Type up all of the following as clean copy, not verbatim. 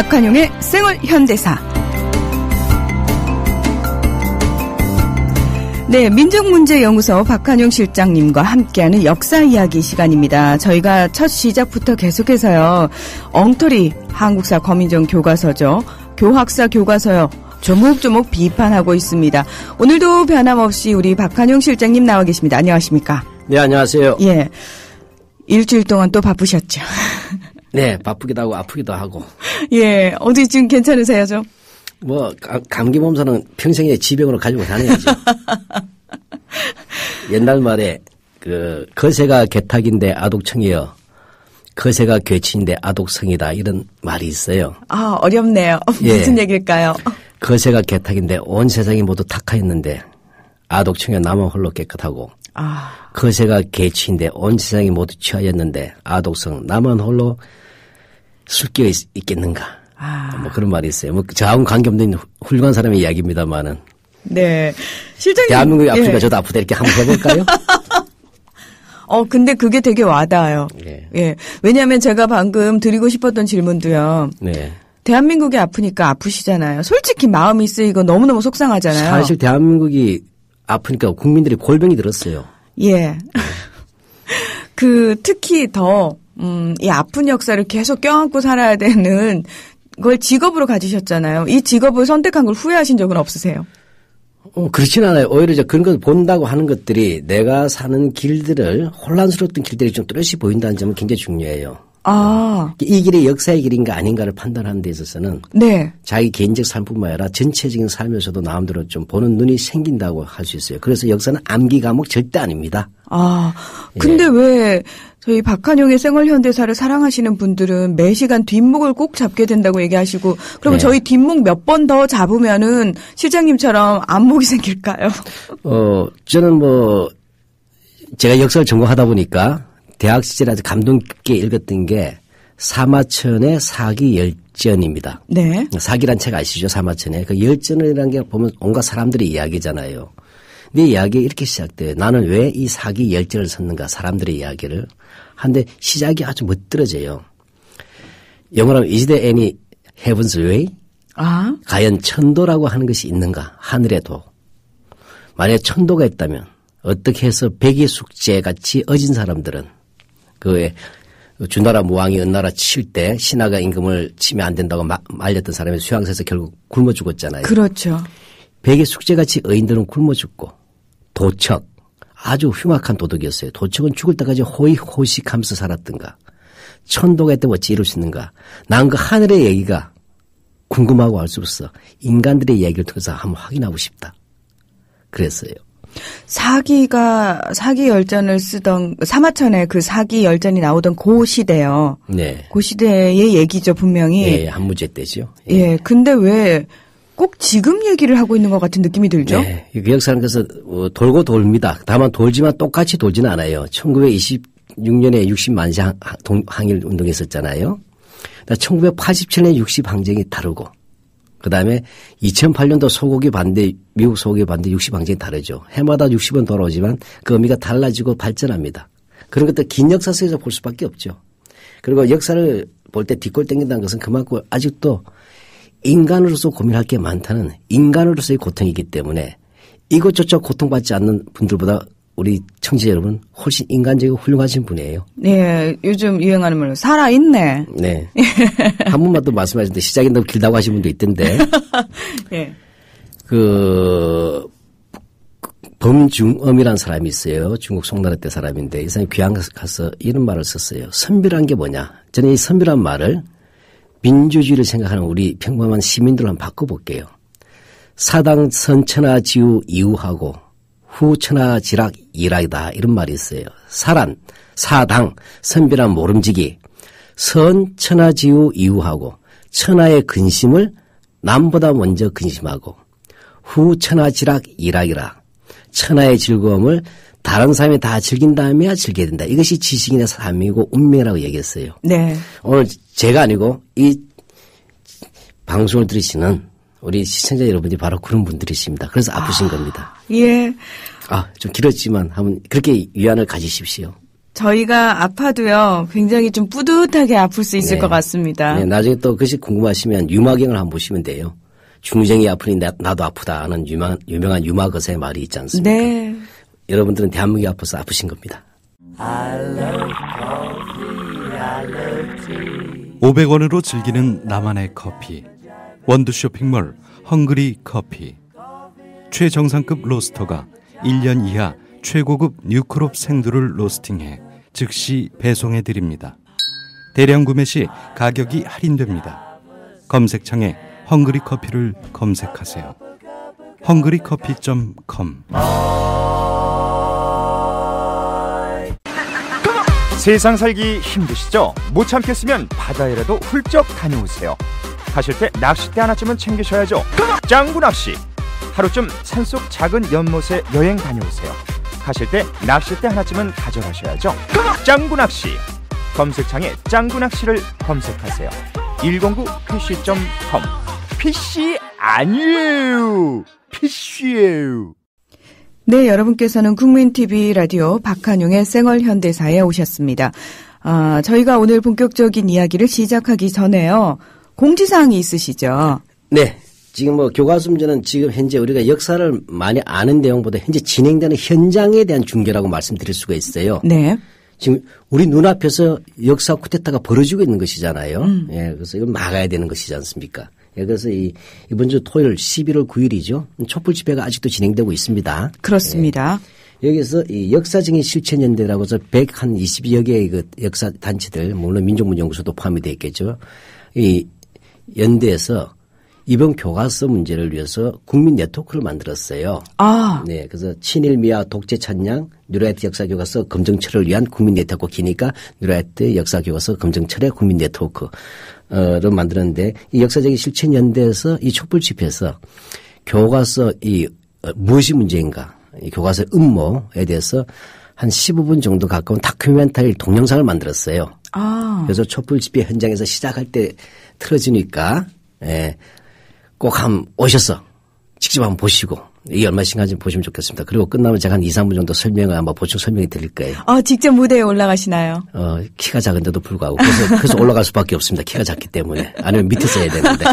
박한용의 생활 현대사. 네, 민족문제연구소 박한용 실장님과 함께하는 역사 이야기 시간입니다. 저희가 첫 시작부터 계속해서요. 엉터리 한국사 거민정 교과서죠. 교학사 교과서요. 조목조목 비판하고 있습니다. 오늘도 변함없이 우리 박한용 실장님 나와 계십니다. 안녕하십니까? 네, 안녕하세요. 예. 일주일 동안 또 바쁘셨죠? 네, 바쁘기도 하고 아프기도 하고. 예, 어디 지금 괜찮으세요, 좀? 뭐 감기 몸살은 평생에 지병으로 가지고 다녀야죠. 옛날 말에 거세가 개탁인데 아독청이여, 거세가 괴친인데 아독성이다, 이런 말이 있어요. 아, 어렵네요. 예. 무슨 얘기일까요? 거세가 개탁인데 온 세상이 모두 탁하였는데 아독청이여 나만 홀로 깨끗하고, 거세가 개치인데 온 세상이 모두 취하였는데 아독성 나만 홀로 술기가 있겠는가. 뭐 그런 말이 있어요. 뭐 저하고는 관계없는 훌륭한 사람의 이야기입니다만은. 네. 실장님. 대한민국이 아프니까 저도 아프다 이렇게 한번 해볼까요? 근데 그게 되게 와닿아요. 예. 예. 왜냐하면 제가 방금 드리고 싶었던 질문도요. 네. 대한민국이 아프니까 아프시잖아요. 솔직히 마음이 쓰이고 너무너무 속상하잖아요. 사실 대한민국이 아프니까 국민들이 골병이 들었어요. 예. 특히 더, 이 아픈 역사를 계속 껴안고 살아야 되는 걸 직업으로 가지셨잖아요. 이 직업을 선택한 걸 후회하신 적은 없으세요? 그렇진 않아요. 오히려 그런 걸 본다고 하는 것들이 내가 사는 길들을, 혼란스러웠던 길들이 좀 뚜렷이 보인다는 점은 굉장히 중요해요. 이 길이 역사의 길인가 아닌가를 판단하는 데 있어서는. 네. 자기 개인적 삶뿐만 아니라 전체적인 삶에서도 마음대로 좀 보는 눈이 생긴다고 할 수 있어요. 그래서 역사는 암기 과목 절대 아닙니다. 근데 왜 저희 박한용의 생활현대사를 사랑하시는 분들은 매 시간 뒷목을 꼭 잡게 된다고 얘기하시고, 그러면 네. 저희 뒷목 몇 번 더 잡으면은 실장님처럼 안목이 생길까요? 저는 제가 역사를 전공하다 보니까 대학 시절에 아주 감동 깊게 읽었던 게 사마천의 사기열전입니다. 네. 사기란 책 아시죠? 사마천의. 그 열전이라는 게 보면 온갖 사람들의 이야기잖아요. 네 이야기가 이렇게 시작돼요. 나는 왜 이 사기열전을 썼는가, 사람들의 이야기를. 한데 시작이 아주 멋들어져요. 영어로 하면 Is there any heaven's way? 과연 천도라고 하는 것이 있는가? 하늘의 도. 만약에 천도가 있다면 어떻게 해서 백의 숙제 같이 어진 사람들은 주나라 무왕이 은나라 칠 때 신하가 임금을 치면 안 된다고 말렸던 사람이 수양소에서 결국 굶어 죽었잖아요. 그렇죠. 백의 숙제같이 의인들은 굶어 죽고, 도척, 아주 흉악한 도덕이었어요. 도척은 죽을 때까지 호의호식하면서 살았던가. 천도가 있다면 어찌 이룰 수 있는가. 난 그 하늘의 얘기가 궁금하고 알 수 없어. 인간들의 이야기를 통해서 한번 확인하고 싶다. 그랬어요. 사기 열전을 쓰던 사마천에 그 사기 열전이 나오던 그 시대요. 네. 그 시대의 얘기죠, 분명히. 예, 한무제 때죠. 예. 근데 왜 꼭 지금 얘기를 하고 있는 것 같은 느낌이 들죠? 네. 그 역사는 그래서 돌고 돌입니다. 다만 돌지만 똑같이 돌지는 않아요. 1926년에 60만세 항일 운동이 있었잖아요. 1987년에 60항쟁이 다르고, 그 다음에 2008년도 소고기 반대, 미국 소고기 반대 60항쟁이 다르죠. 해마다 60원 돌아오지만 그 의미가 달라지고 발전합니다. 그런 것들 긴 역사 속에서 볼 수밖에 없죠. 그리고 역사를 볼 때 뒷골 땡긴다는 것은 그만큼 아직도 인간으로서 고민할 게 많다는 인간으로서의 고통이기 때문에 이것조차 고통받지 않는 분들보다 우리 청취자 여러분 훨씬 인간적이고 훌륭하신 분이에요. 네. 요즘 유행하는 말로 살아있네. 네. 한 분만 또 말씀하셨는데 시작이 너무 길다고 하신 분도 있던데. 네. 범중엄이라는 사람이 있어요. 중국 송나라 때 사람인데 이 사람이 귀양 가서 이런 말을 썼어요. 선비란 게 뭐냐. 저는 이 선비란 말을 민주주의를 생각하는 우리 평범한 시민들로 한번 바꿔볼게요. 사당 선천하지우 이우하고 후천하지락 이라이다, 이런 말이 있어요. 사당, 선비란 모름지기, 선천하지우 이우하고 천하의 근심을 남보다 먼저 근심하고, 후천하지락 이락이라, 천하의 즐거움을 다른 사람이 다 즐긴 다음에야 즐겨야 된다. 이것이 지식인의 삶이고 운명이라고 얘기했어요. 네. 오늘 제가 아니고 이 방송을 들으시는 우리 시청자 여러분이 바로 그런 분들이십니다. 그래서 아프신 겁니다. 예. 좀 길었지만 한번 그렇게 위안을 가지십시오. 저희가 아파도요, 굉장히 좀 뿌듯하게 아플 수 있을 것 같습니다. 네, 나중에 또 그것이 궁금하시면 유마경을 한번 보시면 돼요. 중쟁이 아프니 나도 아프다 하는 유명한 유마거사의 말이 있지 않습니까? 네. 여러분들은 대한민국이 아파서 아프신 겁니다. 500원으로 즐기는 나만의 커피. 원두 쇼핑몰 헝그리 커피. 최정상급 로스터가 1년 이하 최고급 뉴크롭 생두를 로스팅해 즉시 배송해드립니다. 대량 구매 시 가격이 할인됩니다. 검색창에 헝그리 커피를 검색하세요. hungrycoffee.com. 세상 살기 힘드시죠? 못 참겠으면 바다에라도 훌쩍 다녀오세요. 가실 때 낚싯대 하나쯤은 챙기셔야죠. 짱구 낚시. 하루쯤 산속 작은 연못에 여행 다녀오세요. 가실 때 낚싯대 하나쯤은 가져가셔야죠. 짱구 낚시. 검색창에 짱구 낚시를 검색하세요. 109pc.com. PC 아니에요. PC예요. 네, 여러분께서는 국민TV 라디오 박한용의 생활현대사에 오셨습니다. 저희가 오늘 본격적인 이야기를 시작하기 전에요. 공지사항이 있으시죠? 네. 지금 교과서 문제는 지금 현재 우리가 역사를 많이 아는 내용보다 현재 진행되는 현장에 대한 중계라고 말씀드릴 수가 있어요. 네. 지금 우리 눈앞에서 역사 쿠데타가 벌어지고 있는 것이잖아요. 예, 그래서 이걸 막아야 되는 것이지 않습니까? 예, 그래서 이번 주 토요일 11월 9일이죠. 촛불 집회가 아직도 진행되고 있습니다. 그렇습니다. 예, 여기서 이 역사적인 실천연대라고 해서 120여 개의 그 역사 단체들, 물론 민족문연구소도 포함이 되어 있겠죠. 이 연대에서 이번 교과서 문제를 위해서 국민 네트워크를 만들었어요. 네, 그래서 친일 미화 독재 찬양 뉴라이트 역사 교과서 검증 철회를 위한 국민 네트워크 기니까 뉴라이트 역사 교과서 검증 철회 국민 네트워크를 만들었는데 이 역사적인 실천 연대에서 이 촛불 집회에서 교과서 무엇이 문제인가 이 교과서 음모에 대해서 한 15분 정도 가까운 다큐멘터리 동영상을 만들었어요. 그래서 촛불 집회 현장에서 시작할 때 틀어지니까 예. 꼭 한번 오셔서 직접 한번 보시고 이게 얼마나 심각한지 보시면 좋겠습니다. 그리고 끝나면 제가 한 2, 3분 정도 설명을 아마 보충 설명해 드릴 거예요. 직접 무대에 올라가시나요? 키가 작은데도 불구하고 그래서 올라갈 수밖에 없습니다. 키가 작기 때문에. 아니면 밑에서 해야 되는데.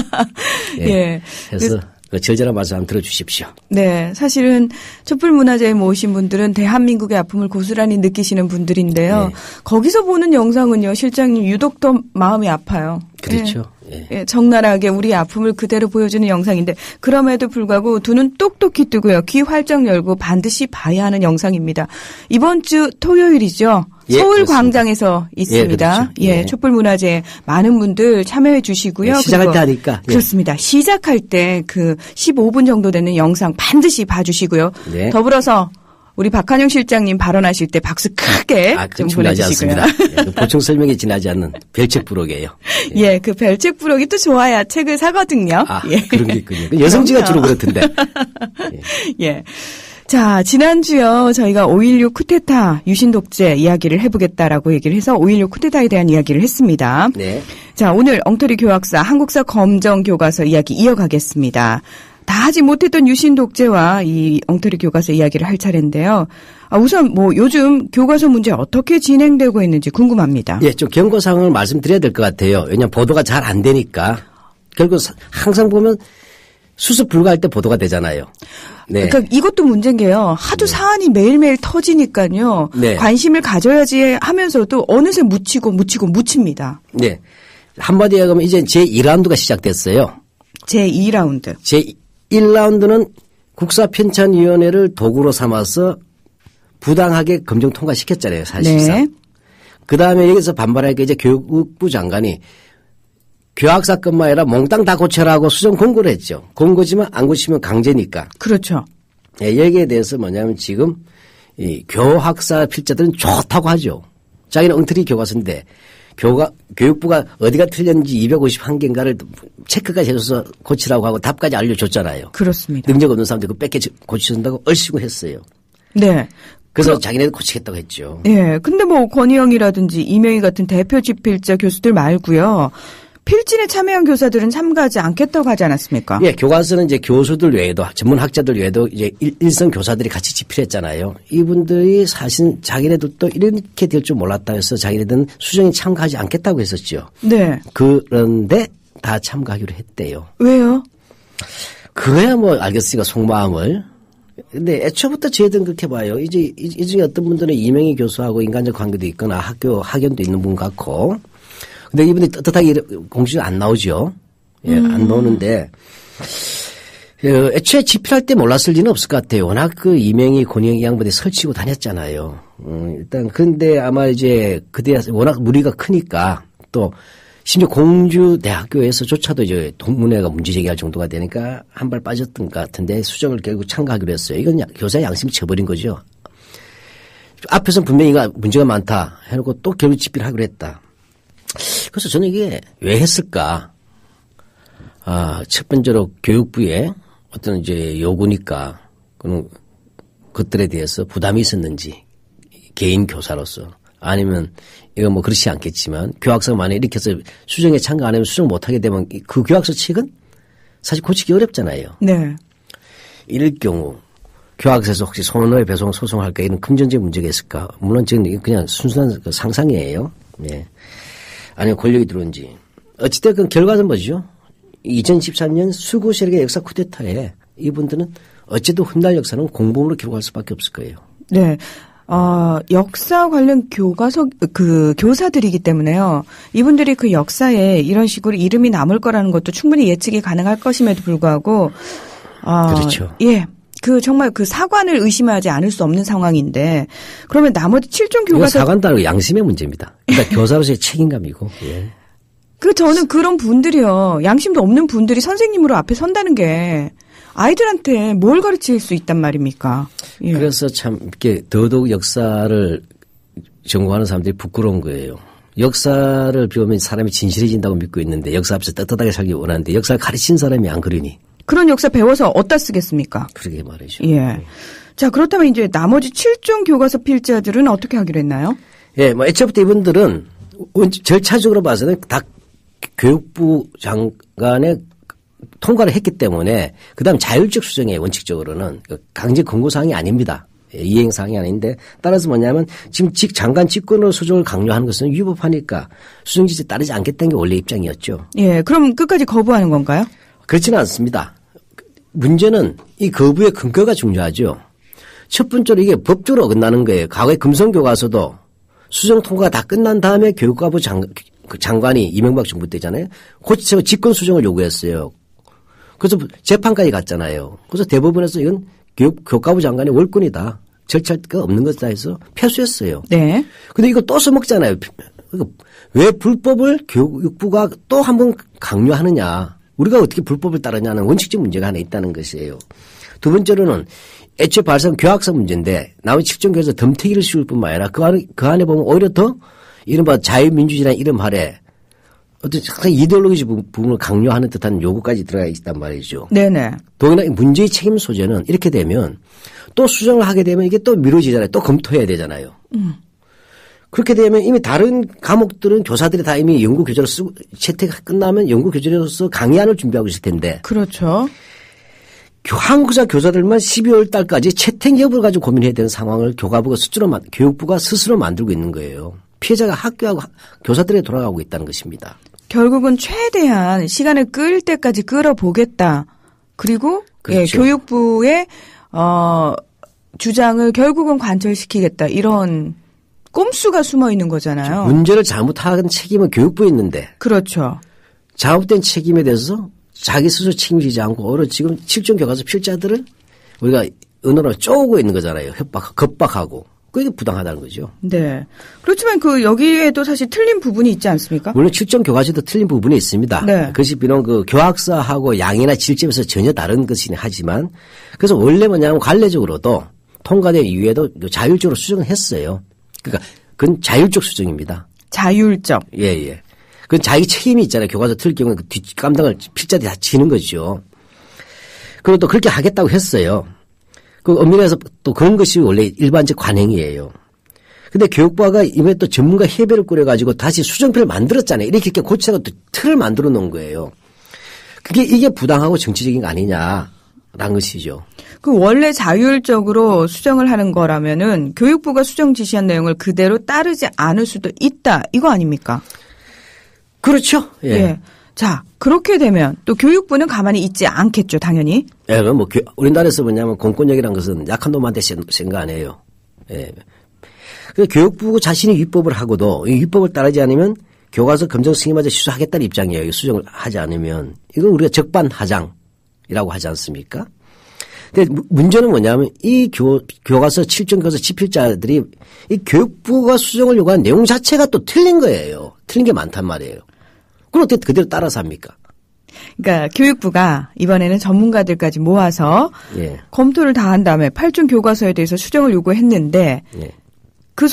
예. 예. 그래서 절절한 말씀 한번 들어주십시오. 네. 사실은 촛불문화제에 모이신 분들은 대한민국의 아픔을 고스란히 느끼시는 분들인데요. 네. 거기서 보는 영상은요. 실장님 유독 더 마음이 아파요. 그렇죠. 예. 예, 적나라하게 우리의 아픔을 그대로 보여주는 영상인데 그럼에도 불구하고 두 눈 똑똑히 뜨고요. 귀 활짝 열고 반드시 봐야 하는 영상입니다. 이번 주 토요일이죠. 예, 서울 광장에서 있습니다. 예, 그렇죠. 예, 촛불문화제 많은 분들 참여해 주시고요. 예, 시작할 때 하니까. 예. 그렇습니다. 시작할 때 그 15분 정도 되는 영상 반드시 봐주시고요. 예. 더불어서 우리 박한용 실장님 발언하실 때 박수 크게 좀 보내주시고요. 예, 보충 설명이 지나지 않는 별책 부록이에요. 예. 예, 그 별책 부록이 또 좋아야 책을 사거든요. 예. 그런 게 있군요. 여성지가 주로 그렇던데. 예. 예. 자, 지난주요, 저희가 5.16 쿠데타 유신 독재 이야기를 해보겠다라고 얘기를 해서 5.16 쿠데타에 대한 이야기를 했습니다. 네. 자, 오늘 엉터리 교학사 한국사 검정 교과서 이야기 이어가겠습니다. 다 하지 못했던 유신 독재와 이 엉터리 교과서 이야기를 할 차례인데요. 우선 요즘 교과서 문제 어떻게 진행되고 있는지 궁금합니다. 예, 좀 경고사항을 말씀드려야 될 것 같아요. 왜냐하면 보도가 잘 안 되니까. 결국 항상 보면 수습 불가할 때 보도가 되잖아요. 네. 그러니까 이것도 문제인 게요. 하도 사안이 매일매일 터지니까요. 네. 관심을 가져야지 하면서도 어느새 묻힙니다. 네. 한마디로 하면 이제 제2라운드가 시작됐어요. 제2라운드. 제1라운드는 국사편찬위원회를 도구로 삼아서 부당하게 검증 통과시켰잖아요. 사실상. 네. 그다음에 여기서 반발하니까 이제 교육부 장관이 교학사건만 아니라 몽땅 다 고쳐라고 수정 공고를 했죠. 공고지만 안 고치면 강제니까. 그렇죠. 네, 여기에 대해서 뭐냐면 지금 이 교학사 필자들은 좋다고 하죠. 자기는 엉터리 교과서인데 교육부가 어디가 틀렸는지 251개인가를 체크까지 해줘서 고치라고 하고 답까지 알려줬잖아요. 그렇습니다. 능력 없는 사람들 그거 고쳐준다고 얼씨구 했어요. 네. 그래서 자기네들 고치겠다고 했죠. 예. 근데 권희영이라든지 이명희 같은 대표 집필자 교수들 말고요. 필진에 참여한 교사들은 참가하지 않겠다고 하지 않았습니까? 예, 교과서는 이제 교수들 외에도 전문 학자들 외에도 이제 일선 교사들이 같이 집필했잖아요. 이분들이 사실 자기네들도 이렇게 될 줄 몰랐다 해서 자기네들은 수정에 참가하지 않겠다고 했었죠. 네. 그런데 다 참가하기로 했대요. 왜요? 그래야 뭐 알겠으니까 속마음을. 근데 애초부터 저희들은 그렇게 봐요. 이제 이 중에 어떤 분들은 이명희 교수하고 인간적 관계도 있거나 학연도 있는 분 같고. 근데 이분이 떳떳하게 공식적으로 안 나오죠. 예, 안 나오는데. 애초에 집필할 때 몰랐을 리는 없을 것 같아요. 워낙 그 이명희, 권영희 양반이 설치고 다녔잖아요. 일단 근데 아마 이제 그때 워낙 무리가 크니까 또 심지어 공주대학교에서조차도 이제 동문회가 문제 제기할 정도가 되니까 한 발 빠졌던 것 같은데 수정을 결국 참가하기로 했어요. 이건 교사의 양심이 쳐버린 거죠. 앞에서는 분명히 문제가 많다 해놓고 또 결국 집필하기로 했다. 그래서 저는 이게 왜 했을까? 첫 번째로 교육부의 어떤 이제 요구니까 그런 것들에 대해서 부담이 있었는지 개인 교사로서 아니면 이거 뭐 그렇지 않겠지만 교학서가 만약에 이렇게 해서 수정에 참가 안 하면 수정 못하게 되면 그 교학서 책은 사실 고치기 어렵잖아요. 네. 이럴 경우 교학서에서 혹시 손해배상 배송 소송할까 이런 금전적 문제가 있을까? 물론 지금 그냥 순수한 상상이에요. 네. 아니면 권력이 들어온지. 어찌됐든 결과는 뭐죠? 2013년 수구 세력의 역사 쿠데타에 이분들은 어쨌든 훗날 역사는 공범으로 기록할 수밖에 없을 거예요. 네. 역사 관련 교사들이기 때문에요. 이분들이 그 역사에 이런 식으로 이름이 남을 거라는 것도 충분히 예측이 가능할 것임에도 불구하고, 그렇죠. 예. 정말 그 사관을 의심하지 않을 수 없는 상황인데, 그러면 나머지 7종 교과서. 사관도 아니고 양심의 문제입니다. 그러니까 교사로서의 책임감이고, 예. 저는 그런 분들이요. 양심도 없는 분들이 선생님으로 앞에 선다는 게 아이들한테 뭘 가르칠 수 있단 말입니까? 예. 그래서 참 이렇게 더더욱 역사를 전공하는 사람들이 부끄러운 거예요. 역사를 배우면 사람이 진실해진다고 믿고 있는데 역사 앞에서 떳떳하게 살기 원하는데 역사를 가르친 사람이 안 그러니. 그런 역사 배워서 어디다 쓰겠습니까? 그러게 말이죠. 예. 자, 그렇다면 이제 나머지 7종 교과서 필자들은 어떻게 하기로 했나요? 예, 뭐 애초부터 이분들은 절차적으로 봐서는 다 교육부 장관의 통과를 했기 때문에 그다음 자율적 수정에 원칙적으로는 강제 권고사항이 아닙니다. 이행사항이 아닌데 따라서 뭐냐면 지금 장관 직권으로 수정을 강요하는 것은 위법하니까 수정지시에 따르지 않겠다는 게 원래 입장이었죠. 예, 그럼 끝까지 거부하는 건가요? 그렇지는 않습니다. 문제는 이 거부의 근거가 중요하죠. 첫 번째로 이게 법적으로 어긋나는 거예요. 과거에 금성교과서도 수정 통과가 다 끝난 다음에 교육과부 장관이 이명박 정부 때잖아요. 고치고 직권 수정을 요구했어요. 그래서 재판까지 갔잖아요. 그래서 대법원에서 이건 교육과부 장관의 월권이다. 절차가 없는 것이다 해서 패소했어요. 네. 근데 이거 또 써먹잖아요. 왜 불법을 교육부가 또 한 번 강요하느냐. 우리가 어떻게 불법을 따르냐는 원칙적 문제가 하나 있다는 것이에요. 두 번째로는 애초에 발생 교학서 문제인데 나머지 7종 교과서 덤태기를 씌울 뿐만 아니라 그 안에 보면 오히려 더 이른바 자유민주주의라는 이름 아래 어떤 상당히 이데올로기적 부분을 강요하는 듯한 요구까지 들어가 있단 말이죠. 네네. 더구나 문제의 책임 소재는 이렇게 되면 또 수정을 하게 되면 이게 또 미뤄지잖아요. 또 검토해야 되잖아요. 그렇게 되면 이미 다른 과목들은 교사들이 다 이미 연구 교재로 쓰고 채택 끝나면 연구 교재로서 강의안을 준비하고 있을 텐데. 그렇죠. 한국사 교사들만 12월 달까지 채택 여부를 가지고 고민해야 되는 상황을 교육부가 스스로 만들고 있는 거예요. 피해자가 학교하고 교사들에 돌아가고 있다는 것입니다. 결국은 최대한 시간을 끌 때까지 끌어보겠다. 그리고 그렇죠. 예, 교육부의 주장을 결국은 관철시키겠다. 이런 꼼수가 숨어 있는 거잖아요. 문제를 잘못한 책임은 교육부에 있는데. 그렇죠. 잘못된 책임에 대해서 자기 스스로 책임지지 않고 오히려 지금 7종 교과서 필자들을 우리가 은어로 쪼고 있는 거잖아요. 겁박하고. 그게 부당하다는 거죠. 네. 그렇지만 여기에도 사실 틀린 부분이 있지 않습니까? 물론 7종 교과서도 틀린 부분이 있습니다. 네. 그것이 비록 교학사하고 양이나 질점에서 전혀 다른 것이긴 하지만 그래서 원래 뭐냐면 관례적으로도 통과된 이후에도 자율적으로 수정을 했어요. 그러니까 그건 자율적 수정입니다. 자율적. 예. 그건 자기 책임이 있잖아요. 교과서 틀 경우에 그 뒷감당을 필자들이 다 지는 거죠. 그리고 또 그렇게 하겠다고 했어요. 그 엄밀해서 또 그런 것이 원래 일반적 관행이에요. 근데 교육부가 이번에 또 전문가 협의를 꾸려가지고 다시 수정표를 만들었잖아요. 이렇게 고치다가 또 틀을 만들어 놓은 거예요. 이게 부당하고 정치적인 거 아니냐라는 것이죠. 그 원래 자율적으로 수정을 하는 거라면은 교육부가 수정 지시한 내용을 그대로 따르지 않을 수도 있다. 이거 아닙니까? 그렇죠. 예. 예. 자, 그렇게 되면 또 교육부는 가만히 있지 않겠죠, 당연히. 예, 그럼 뭐 우리나라에서 뭐냐면 공권력이라는 것은 약한 놈한테 쓴 거 아니에요. 예. 그래서 교육부 자신이 위법을 하고도 이 위법을 따르지 않으면 교과서 검정 승인마저 취소하겠다는 입장이에요. 수정을 하지 않으면. 이건 우리가 적반하장이라고 하지 않습니까? 근데 문제는 뭐냐면 이 교과서 7종 교과서 집필자들이 이 교육부가 수정을 요구한 내용 자체가 또 틀린 거예요. 틀린 게 많단 말이에요. 그럼 어떻게 그대로 따라서 합니까? 그러니까 교육부가 이번에는 전문가들까지 모아서 예. 검토를 다 한 다음에 8종 교과서에 대해서 수정을 요구했는데 예. 그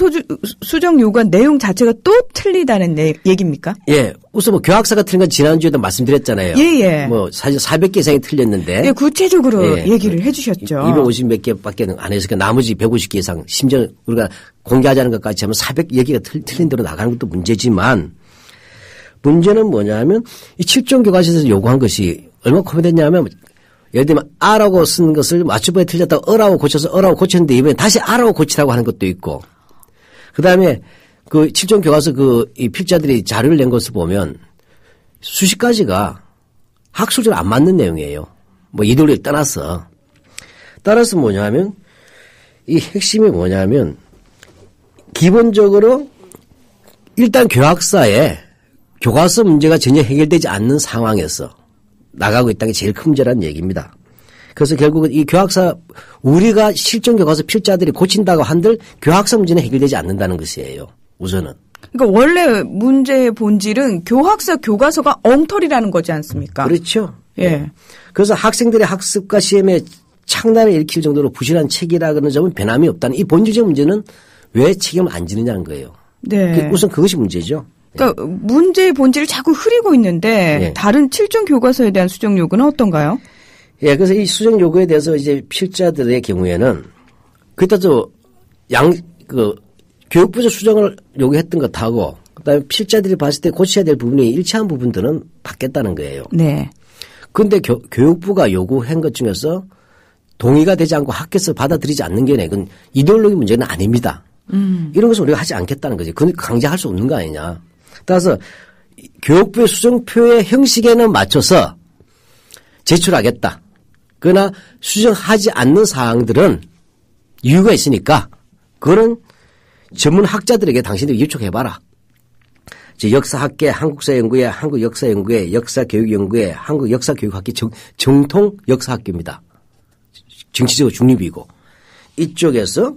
수정 요구한 내용 자체가 또 틀리다는 얘기입니까? 예. 우선 뭐 교학사가 틀린 건 지난주에도 말씀드렸잖아요. 예. 뭐 사실 400개 이상이 틀렸는데. 예, 구체적으로 예. 얘기를 해 주셨죠. 250 몇 개밖에 안 해서 나머지 150개 이상 심지어 우리가 공개하자는 것까지 하면 400여 개가 틀린 대로 나가는 것도 문제지만 문제는 뭐냐면 이 7종 교과서에서 요구한 것이 얼마나 고민됐냐면 예를 들면 아라고 쓴 것을 맞춤법에 틀렸다고 어라고 고쳐서 어라고 고쳤는데 이번에 다시 아라고 고치라고 하는 것도 있고 그다음에 그 7종 교과서 이 필자들이 자료를 낸 것을 보면 수십 가지가 학술적으로 안 맞는 내용이에요. 뭐 이도리를 떠나서. 따라서 뭐냐면 이 핵심이 뭐냐면 기본적으로 일단 교학사에 교과서 문제가 전혀 해결되지 않는 상황에서 나가고 있다는 게 제일 큰 문제라는 얘기입니다. 그래서 결국은 이 교학사 우리가 실전 교과서 필자들이 고친다고 한들 교학사 문제는 해결되지 않는다는 것이에요. 우선은. 그러니까 원래 문제의 본질은 교학사 교과서가 엉터리라는 거지 않습니까? 그렇죠. 예. 그래서 학생들의 학습과 시험에 창란을 일으킬 정도로 부실한 책이라는 점은 변함이 없다는 이 본질적 문제는 왜 책임을 안 지느냐는 거예요. 네. 우선 그것이 문제죠. 그러니까 문제의 본질을 자꾸 흐리고 있는데 예. 다른 7종 교과서에 대한 수정 요구는 어떤가요? 예, 그래서 이 수정 요구에 대해서 이제 필자들의 경우에는 그때도 교육부에서 수정을 요구했던 것하고 그다음에 필자들이 봤을 때 고쳐야 될 부분이 일치한 부분들은 받겠다는 거예요. 네. 그런데 교육부가 요구한 것 중에서 동의가 되지 않고 학교에서 받아들이지 않는 게 그건 이데올로기 문제는 아닙니다. 이런 것을 우리가 하지 않겠다는 거지. 그건 강제할 수 없는 거 아니냐. 따라서 교육부의 수정표의 형식에는 맞춰서 제출하겠다. 그러나 수정하지 않는 사항들은 이유가 있으니까 그거는 전문 학자들에게 당신들이 요청해봐라. 역사학계, 한국사연구회, 한국역사연구회, 역사교육연구회, 한국역사교육학회 정통 역사학교입니다. 정치적으로 중립이고 이쪽에서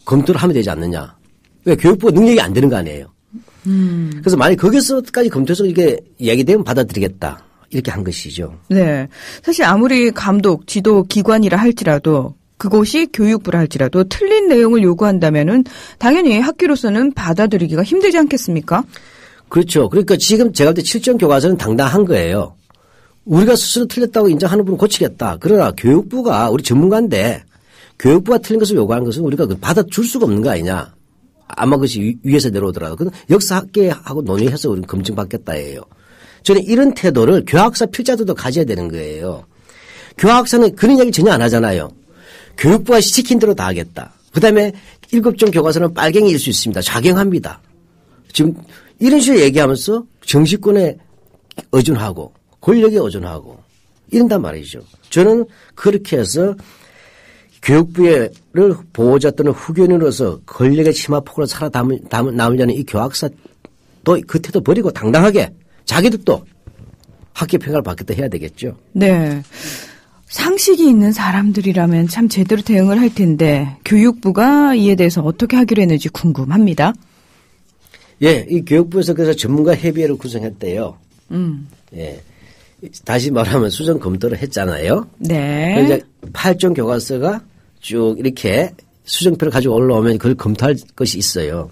검토를 하면 되지 않느냐. 왜 교육부가 능력이 안 되는 거 아니에요. 그래서 만약 거기서까지 검토해서 이게 얘기되면 받아들이겠다. 이렇게 한 것이죠. 네. 사실 아무리 감독, 지도 기관이라 할지라도 그곳이 교육부라 할지라도 틀린 내용을 요구한다면은 당연히 학교로서는 받아들이기가 힘들지 않겠습니까? 그렇죠. 그러니까 지금 제가 볼 때 7종 교과서는 당당한 거예요. 우리가 스스로 틀렸다고 인정하는 분은 고치겠다. 그러나 교육부가 우리 전문가인데 교육부가 틀린 것을 요구하는 것은 우리가 받아줄 수가 없는 거 아니냐. 아마 그것이 위에서 내려오더라도. 그건 역사학계하고 논의해서 우리는 검증받겠다예요. 저는 이런 태도를 교학사 필자들도 가져야 되는 거예요. 교학사는 그런 이야기 전혀 안 하잖아요. 교육부가 시킨 대로 다 하겠다. 그다음에 7종 교과서는 빨갱이일 수 있습니다. 좌경합니다. 지금 이런 식으로 얘기하면서 정치권에 의존하고 권력에 의존하고 이런단 말이죠. 저는 그렇게 해서 교육부를 보호자 또는 후견인으로서 권력의 치마폭으로 살아남으려는 이 교학사 또 그 태도 버리고 당당하게 자기도 또 학교 평가를 받겠다 해야 되겠죠. 네. 상식이 있는 사람들이라면 참 제대로 대응을 할 텐데 교육부가 이에 대해서 어떻게 하기로 했는지 궁금합니다. 예, 이 교육부에서 그래서 전문가 협의회를 구성했대요. 예. 다시 말하면 수정 검토를 했잖아요. 네. 이제 8종 교과서가 쭉 이렇게 수정표를 가지고 올라오면 그걸 검토할 것이 있어요.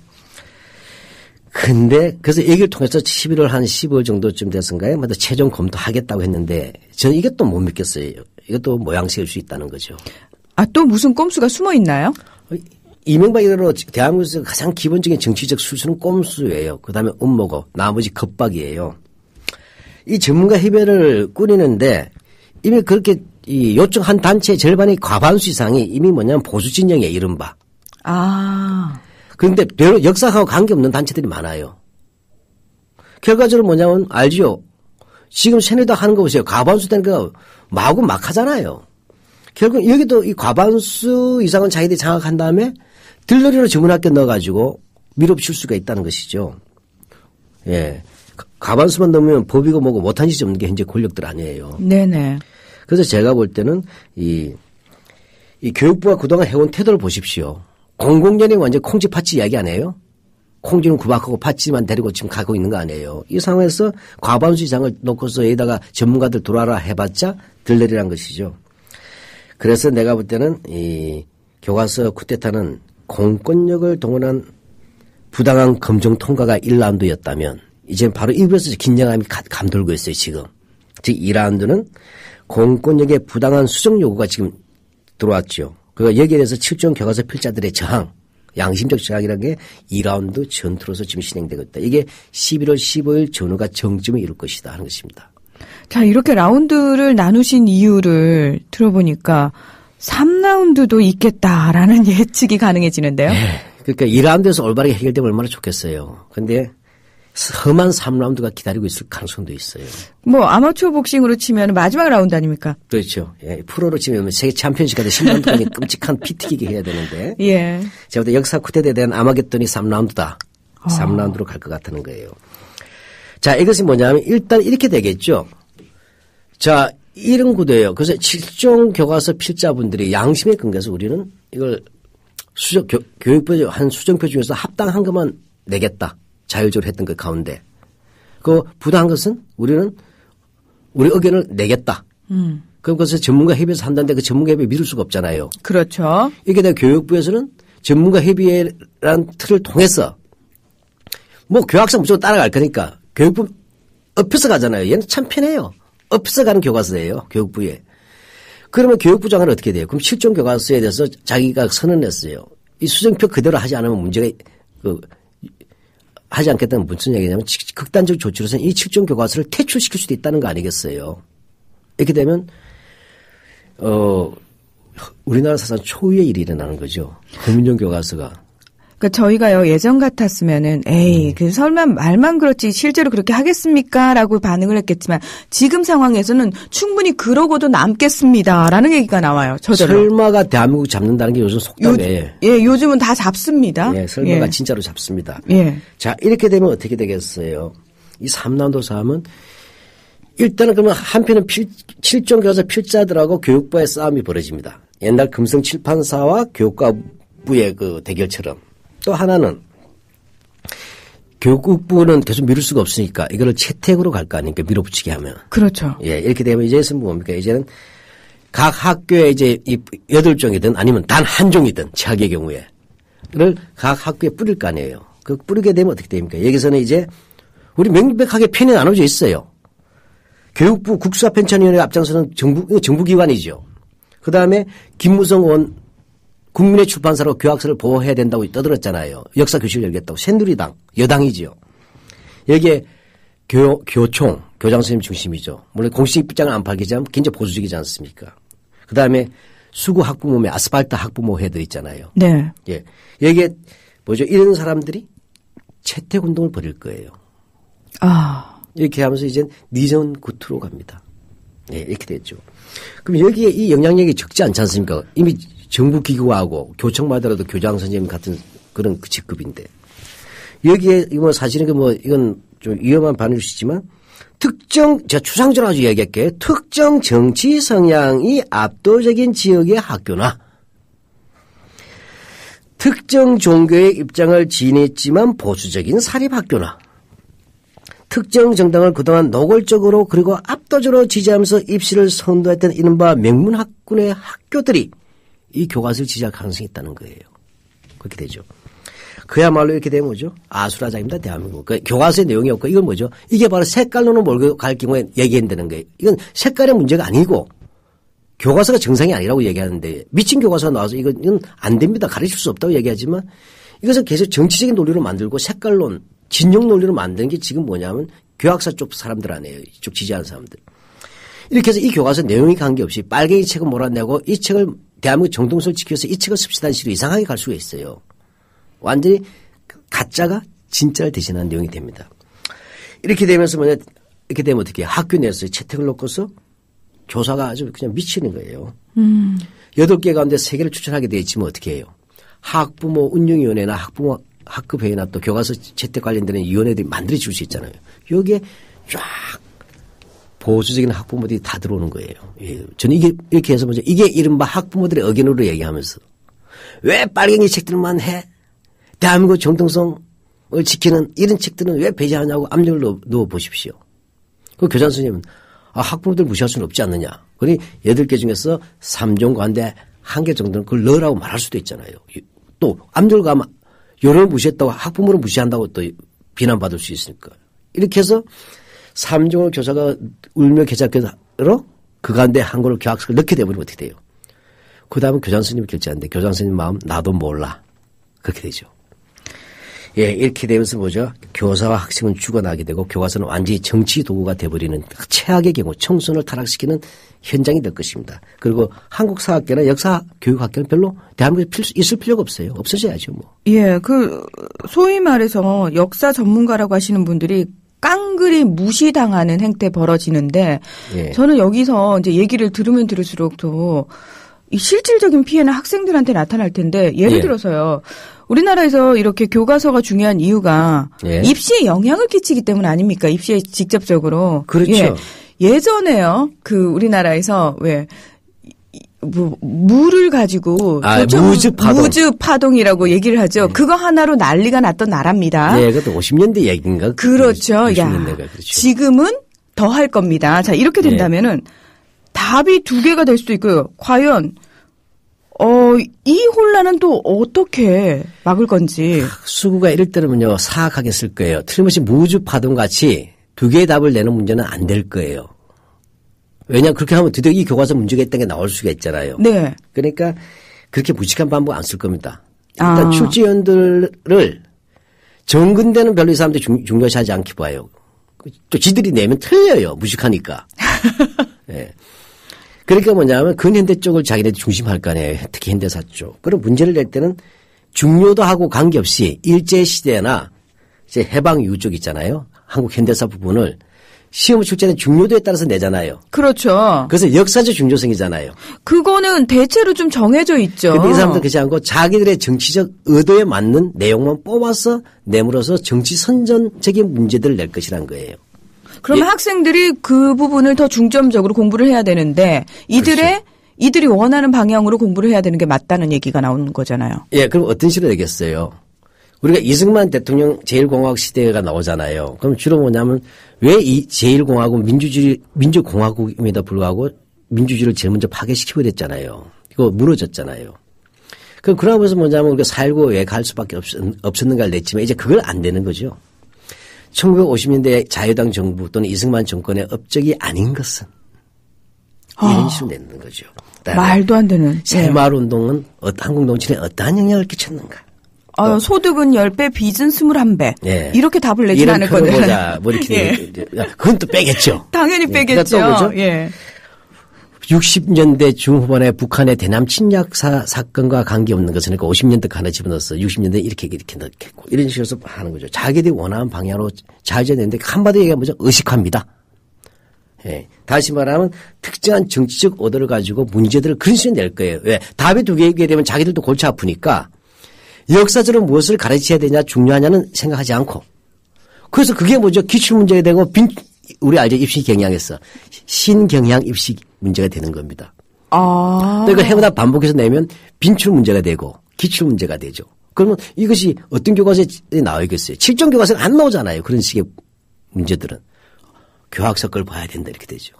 근데 그래서 얘기를 통해서 11월 한 15일 정도쯤 됐은가요? 최종 검토하겠다고 했는데 저는 이게 또 못 믿겠어요. 이것도 모양새일 수 있다는 거죠. 아, 또 무슨 꼼수가 숨어 있나요? 이명박 이래로 대한민국에서 가장 기본적인 정치적 수수는 꼼수예요. 그다음에 음모고 나머지 겁박이에요. 이 전문가 협의회를 꾸리는데 이미 그렇게 이 요청한 단체의 절반이 과반수 이상이 이미 뭐냐면 보수 진영이에요. 이른바. 아. 그런데 별로 역사하고 관계없는 단체들이 많아요. 결과적으로 뭐냐면 알지요. 지금 새누리당 하는 거 보세요. 과반수 되는 거 마구 막 하잖아요. 결국 여기도 이 과반수 이상은 자기들이 장악한 다음에 들러리로 전문학교 넣어가지고 밀어붙일 수가 있다는 것이죠. 예. 과반수만 넘으면 법이고 뭐고 못한 짓이 없는 게 현재 권력들 아니에요. 네네. 그래서 제가 볼 때는 이 교육부가 그동안 해온 태도를 보십시오. 공공연히 완전 콩쥐 팥쥐 이야기 아니에요? 콩쥐는 구박하고 팥쥐만 데리고 지금 가고 있는 거 아니에요? 이 상황에서 과반수 이상을 놓고서 여기다가 전문가들 들어와라 해봤자 들러리란 것이죠. 그래서 내가 볼 때는 이 교과서 쿠데타는 공권력을 동원한 부당한 검증 통과가 1라운드였다면 이제 바로 이부에서 긴장감이 감돌고 있어요. 지금. 즉 2라운드는 공권력의 부당한 수정 요구가 지금 들어왔죠. 그리고 여기에 대해서 7종 교과서 필자들의 저항, 양심적 저항이라는 게 2라운드 전투로서 지금 진행되고 있다. 이게 11월 15일 전후가 정점을 이룰 것이다 하는 것입니다. 자, 이렇게 라운드를 나누신 이유를 들어보니까 3라운드도 있겠다라는 예측이 가능해지는데요. 네. 그러니까 2라운드에서 올바르게 해결되면 얼마나 좋겠어요. 그런데 험한 3라운드가 기다리고 있을 가능성도 있어요. 뭐 아마추어 복싱으로 치면 마지막 라운드 아닙니까? 그렇죠. 예, 프로로 치면 세계 챔피언십 같은 10라운드까지 끔찍한 피튀기게 해야 되는데. 예. 제가 볼 때 역사 쿠데타에 대한 아마겟돈이 3라운드다. 3라운드로 갈 것 같다는 거예요. 자, 이것이 뭐냐면 일단 이렇게 되겠죠. 자, 이런 구도예요. 그래서 7종 교과서 필자분들이 양심에 근거해서 우리는 이걸 교육부 한 수정표 중에서 합당한 것만 내겠다. 자율적으로 했던 그 가운데. 그 부당한 것은 우리는 우리 의견을 내겠다. 그것을 전문가 협의회에서 한다는데 그 전문가 협의회 미룰 수가 없잖아요. 그렇죠. 이게 내가 교육부에서는 전문가 협의회라는 틀을 통해서 뭐 교학상 무조건 따라갈 거니까 교육부 엎혀서 가잖아요. 얘는 참 편해요. 엎혀서 가는 교과서예요. 교육부에. 그러면 교육부 장관은 어떻게 돼요? 그럼 7종 교과서에 대해서 자기가 선언했어요. 이 수정표 그대로 하지 않으면 문제가 하지 않겠다는 무슨 얘기냐면 극단적 조치로서는 이 7종 교과서를 퇴출시킬 수도 있다는 거 아니겠어요. 이렇게 되면 우리나라 사상 초유의 일이 일어나는 거죠. 국민용 교과서가. 그러니까 저희가요 예전 같았으면은 에이 그 설마 말만 그렇지 실제로 그렇게 하겠습니까라고 반응을 했겠지만 지금 상황에서는 충분히 그러고도 남겠습니다라는 얘기가 나와요. 저절로. 설마가 대한민국 잡는다는 게 요즘 속담이에요. 예, 요즘은 다 잡습니다. 예, 설마가 예. 진짜로 잡습니다. 예. 자, 이렇게 되면 어떻게 되겠어요? 이 3라운드 싸움은 일단은 그러면 한편은 7종 교과서 필자들하고 교육부의 싸움이 벌어집니다. 옛날 금성 칠판사와 교육과부의 그 대결처럼. 또 하나는 교육부는 계속 미룰 수가 없으니까 이거를 채택으로 갈 거 아닙니까? 밀어붙이게 하면. 그렇죠. 예, 이렇게 되면 이제는 뭡니까? 이제는 각 학교에 이제 이 8종이든 아니면 단 한 종이든 최악의 경우에 를 각 학교에 뿌릴 거 아니에요. 그 뿌리게 되면 어떻게 됩니까? 여기서는 이제 우리 명백하게 편이 나눠져 있어요. 교육부 국수화편찬위원회 앞장서는 정부기관이죠. 그 다음에 김무성 의원 국민의 출판사로 교학서를 보호해야 된다고 떠들었잖아요. 역사 교실을 열겠다고. 새누리당, 여당이지요. 여기에 교총, 교장 선생님 중심이죠. 물론 공식 입장은 안 밝히지만 굉장히 보수적이지 않습니까? 그 다음에 수구 학부모매 아스팔트 학부모 회들 있잖아요. 네. 예. 여기에 뭐죠? 이런 사람들이 채택 운동을 벌일 거예요. 아. 이렇게 하면서 이제 니전 구투로 갑니다. 예, 이렇게 됐죠. 그럼 여기에 이 영향력이 적지 않지 않습니까? 이미 정부 기구하고 교청마다라도 교장 선생님 같은 그런 직급인데 여기에 뭐 사실은 뭐 이건 좀 위험한 반응이시지만 제가 추상적으로 아주 얘기할게요. 특정 정치 성향이 압도적인 지역의 학교나 특정 종교의 입장을 지냈지만 보수적인 사립학교나 특정 정당을 그동안 노골적으로 그리고 압도적으로 지지하면서 입시를 선도했던 이른바 명문학군의 학교들이 이 교과서를 지지할 가능성이 있다는 거예요. 그렇게 되죠. 그야말로 이렇게 되면 뭐죠? 아수라장입니다. 대한민국. 그 교과서의 내용이 없고 이건 뭐죠? 이게 바로 색깔론을 몰고 갈 경우에 얘기한다는 거예요. 이건 색깔의 문제가 아니고 교과서가 정상이 아니라고 얘기하는데 미친 교과서가 나와서 이건 안 됩니다. 가르칠 수 없다고 얘기하지만 이것은 계속 정치적인 논리로 만들고 색깔론, 진영 논리로 만드는 게 지금 뭐냐면 교학사 쪽 사람들 아니에요. 이쪽 지지하는 사람들. 이렇게 해서 이 교과서 내용이 관계없이 빨갱이 책을 몰아내고 이 책을 대한민국 정통성을 지켜서 이 책을 씁시다는 식으로 이상하게 갈 수가 있어요. 완전히 가짜가 진짜를 대신하는 내용이 됩니다. 이렇게 되면서 이렇게 되면 어떻게 해요? 학교 내에서 채택을 놓고서 교사가 아주 그냥 미치는 거예요. 8개 가운데 3개를 추천하게 되어 있지만 어떻게 해요? 학부모 운영위원회나 학부모 학급회의나 또 교과서 채택 관련된 위원회들이 만들어줄 수 있잖아요. 여기에 쫙 보수적인 학부모들이 다 들어오는 거예요. 예. 저는 이게 이렇게 해서 먼저 이게 이른바 학부모들의 의견으로 얘기하면서 왜 빨갱이 책들만 해? 대한민국 정통성을 지키는 이런 책들은 왜 배제하냐고 압력을 넣어 보십시오. 그 교장 선생님은 학부모들 무시할 수는 없지 않느냐. 그러니 8개 중에서 3종 가운데 1개 정도는 그걸 넣으라고 말할 수도 있잖아요. 또 압력을 가면 여론을 무시했다고 학부모를 무시한다고 또 비난받을 수 있으니까. 이렇게 해서 3종을 교사가 울며 개작으로 그 가운데 한 거를 교학서를 넣게 되버리면 어떻게 돼요? 그 다음은 교장 선생님이 결정하는데 교장 선생님 마음 나도 몰라. 그렇게 되죠. 예, 이렇게 되면서 뭐죠? 교사와 학생은 죽어나게 되고 교과서는 완전히 정치 도구가 돼버리는 최악의 경우 청소년을 타락시키는 현장이 될 것입니다. 그리고 한국사학계나 역사교육학계는 별로 대한민국에 있을 필요가 없어요. 없어져야죠 뭐. 예, 소위 말해서 역사 전문가라고 하시는 분들이 깡그리 무시당하는 행태 벌어지는데 예. 저는 여기서 이제 얘기를 들으면 들을수록 또 이 실질적인 피해는 학생들한테 나타날 텐데 예를 들어서요. 우리나라에서 이렇게 교과서가 중요한 이유가 입시에 영향을 끼치기 때문 아닙니까? 입시에 직접적으로. 그렇죠. 예전에요. 우리나라에서 물을 가지고 무즙파동이라고 얘기를 하죠. 그거 하나로 난리가 났던 나라입니다. 네, 그것도 50년대 얘기인가? 그렇죠. 60년대가 그렇죠. 지금은 더 할 겁니다. 자, 이렇게 된다면은 답이 2개가 될 수도 있고요. 과연 이 혼란은 또 어떻게 막을 건지. 수구가 이럴 때는요 사악하게 쓸 거예요. 틀림없이 무즙파동 같이 2개의 답을 내는 문제는 안 될 거예요. 왜냐하면 그렇게 하면 드디어 이 교과서 문제가 있다는 게 나올 수가 있잖아요. 네. 그러니까 그렇게 무식한 방법 안 쓸 겁니다. 일단 출제위원들을 정근대는 별로 이 사람들이 중요시하지 않게 봐요. 또 지들이 내면 틀려요. 무식하니까. 네. 그러니까 뭐냐면 근현대 쪽을 자기네들 중심할 거 아니에요. 특히 현대사 쪽. 그럼 문제를 낼 때는 중요도하고 관계없이 일제시대나 이제 해방 이후 쪽 있잖아요. 한국 현대사 부분을 시험 출제는 중요도에 따라서 내잖아요. 그렇죠. 그래서 역사적 중요성이잖아요. 그거는 대체로 좀 정해져 있죠. 근데 이 사람들은 그렇지 않고 자기들의 정치적 의도에 맞는 내용만 뽑아서 내므로서 정치 선전적인 문제들을 낼 것이란 거예요. 그러면 학생들이 그 부분을 더 중점적으로 공부를 해야 되는데 이들이 원하는 방향으로 공부를 해야 되는 게 맞다는 얘기가 나오는 거잖아요. 예, 그럼 어떤 식으로 되겠어요? 우리가 이승만 대통령 제1공화국 시대가 나오잖아요. 그럼 주로 뭐냐면 왜 이 제1공화국 민주공화국임에도 불구하고 민주주의를 제일 먼저 파괴시키고 그랬잖아요. 이거 무너졌잖아요. 그럼 그러면서 뭐냐면 우리가 4.19 왜 갈 수밖에 없었는가를 냈지만 이제 그걸 안 되는 거죠. 1950년대 자유당 정부 또는 이승만 정권의 업적이 아닌 것은 이런 식으로 내는 거죠. 말도 안 되는. 새마을운동은 한국 농촌에 어떠한 영향을 끼쳤는가. 소득은 10배, 빚은 21배. 네. 이렇게 답을 내진 않을 거예요. 뭐 이렇게. 그건 또 빼겠죠. 당연히 빼겠죠. 예. 60년대 중후반에 북한의 대남 침략 사건과 관계없는 것은 그러니까 50년대 하나 집어넣어서 60년대 이렇게 넣겠고 이런 식으로 하는 거죠. 자기들이 원하는 방향으로 잘 지어내는데 한마디로 얘기하면 뭐죠? 의식화입니다. 예. 다시 말하면 특정한 정치적 의도를 가지고 문제들을 그런 식으로 낼 거예요. 왜? 답이 2개이게 되면 자기들도 골치 아프니까 역사적으로 무엇을 가르쳐야 되냐 중요하냐는 생각하지 않고 그래서 그게 뭐죠? 기출문제가 되고 우리 알죠? 입시 경향에서 신경향 입시 문제가 되는 겁니다. 그러니까 해마다 반복해서 내면 빈출 문제가 되고 기출 문제가 되죠. 그러면 이것이 어떤 교과서에 나오겠어요? 7종 교과서가 안 나오잖아요. 그런 식의 문제들은. 교학서 걸 봐야 된다 이렇게 되죠.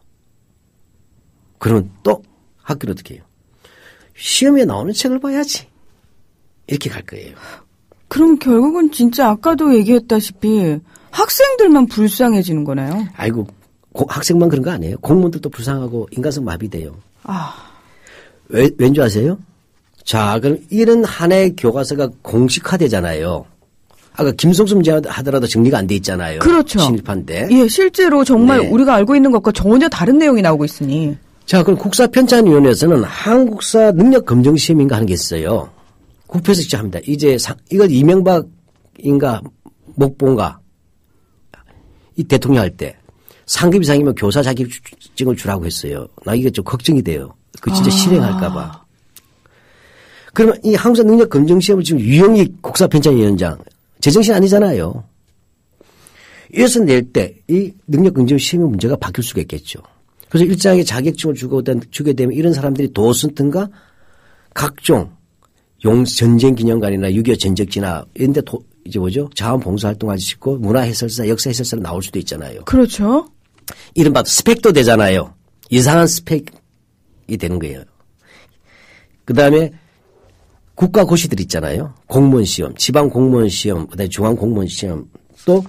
그러면 또 학교는 어떻게 해요? 시험에 나오는 책을 봐야지. 이렇게 갈 거예요. 그럼 결국은 진짜 아까도 얘기했다시피 학생들만 불쌍해지는 거나요? 아이고 학생만 그런 거 아니에요. 공무원들도 불쌍하고 인간성 마비돼요. 왠지 아세요? 자, 그럼 이런 한 해 교과서가 공식화되잖아요. 아까 김성수 문제 하더라도 정리가 안 돼 있잖아요. 그렇죠. 신입한 때. 예, 실제로 정말 네. 우리가 알고 있는 것과 전혀 다른 내용이 나오고 있으니. 자, 그럼 국사편찬위원회에서는 한국사 능력검정시험인가 하는 게 있어요. 국표에서 직접 합니다. 이제 이걸 이명박인가 목본가 이 대통령 할 때 상급 이상이면 교사 자격증을 주라고 했어요. 나 이게 좀 걱정이 돼요. 그 진짜 실행할까 봐. 그러면 이 한국사 능력검정시험을 지금 유영익 국사편찬위원장 제정신 아니잖아요. 이래서 낼 때 이 능력검정시험의 문제가 바뀔 수가 있겠죠. 그래서 일정하게 자격증을 주게 되면 이런 사람들이 도슨든가 각종 전쟁기념관이나 6.25 전적지나 이런 데 이제 뭐죠? 자원봉사활동할 수 있고 문화해설사, 역사해설사로 나올 수도 있잖아요. 그렇죠. 이른바 스펙도 되잖아요. 이상한 스펙이 되는 거예요. 그다음에 국가고시들 있잖아요. 공무원시험, 지방공무원시험, 그다음에 중앙공무원시험 또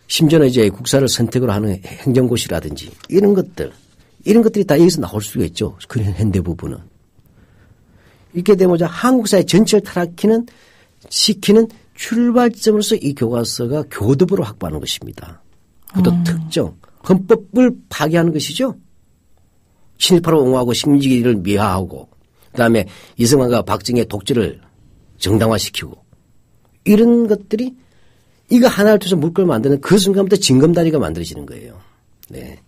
심지어는 이제 국사를 선택으로 하는 행정고시라든지 이런 것들이 다 여기서 나올 수가 있죠. 그 현대 부분은. 이렇게 되면 한국사의 전체를 타락시키는 출발점으로서 이 교과서가 교도부를 확보하는 것입니다. 그것도 특정 헌법을 파괴하는 것이죠. 친일파를 옹호하고 식민지를 미화하고 그다음에 이승만과 박정희의 독재를 정당화시키고 이런 것들이 이거 하나를 통해서 물꼬를 만드는 그 순간부터 징검다리가 만들어지는 거예요. 네.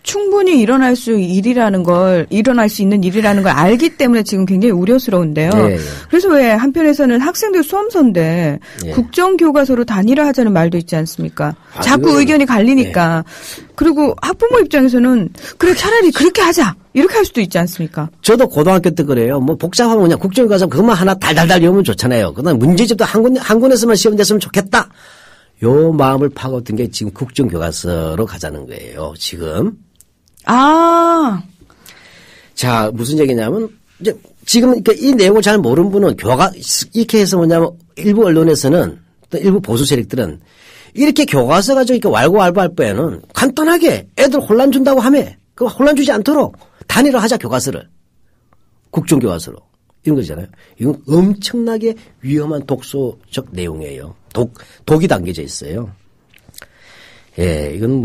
충분히 일어날 수 있는 일이라는 걸 알기 때문에 지금 굉장히 우려스러운데요. 네. 그래서 왜 한편에서는 학생들 수험서인데 네. 국정교과서로 단일화하자는 말도 있지 않습니까? 자꾸 의견이 갈리니까. 네. 그리고 학부모 입장에서는 그래 차라리 그렇게 하자 이렇게 할 수도 있지 않습니까? 저도 고등학교 때 그래요. 뭐 복잡하면 그냥 국정교과서 그것만 하나 달달달 외우면 좋잖아요. 그다음 문제집도 한 권에서만 시험됐으면 좋겠다. 요 마음을 파고든 게 지금 국정교과서로 가자는 거예요. 지금. 자, 무슨 얘기냐면, 이제 지금 이 내용을 잘 모르는 분은 이렇게 해서 뭐냐면 일부 언론에서는 또 일부 보수 세력들은 이렇게 교과서 가지고 이렇게 왈가왈부할 바에는 간단하게 애들 혼란 준다고 하며 그 혼란 주지 않도록 단일화하자 교과서를. 국정교과서로. 이런 거잖아요. 이건 엄청나게 위험한 독소적 내용이에요. 독이 담겨져 있어요. 예, 이건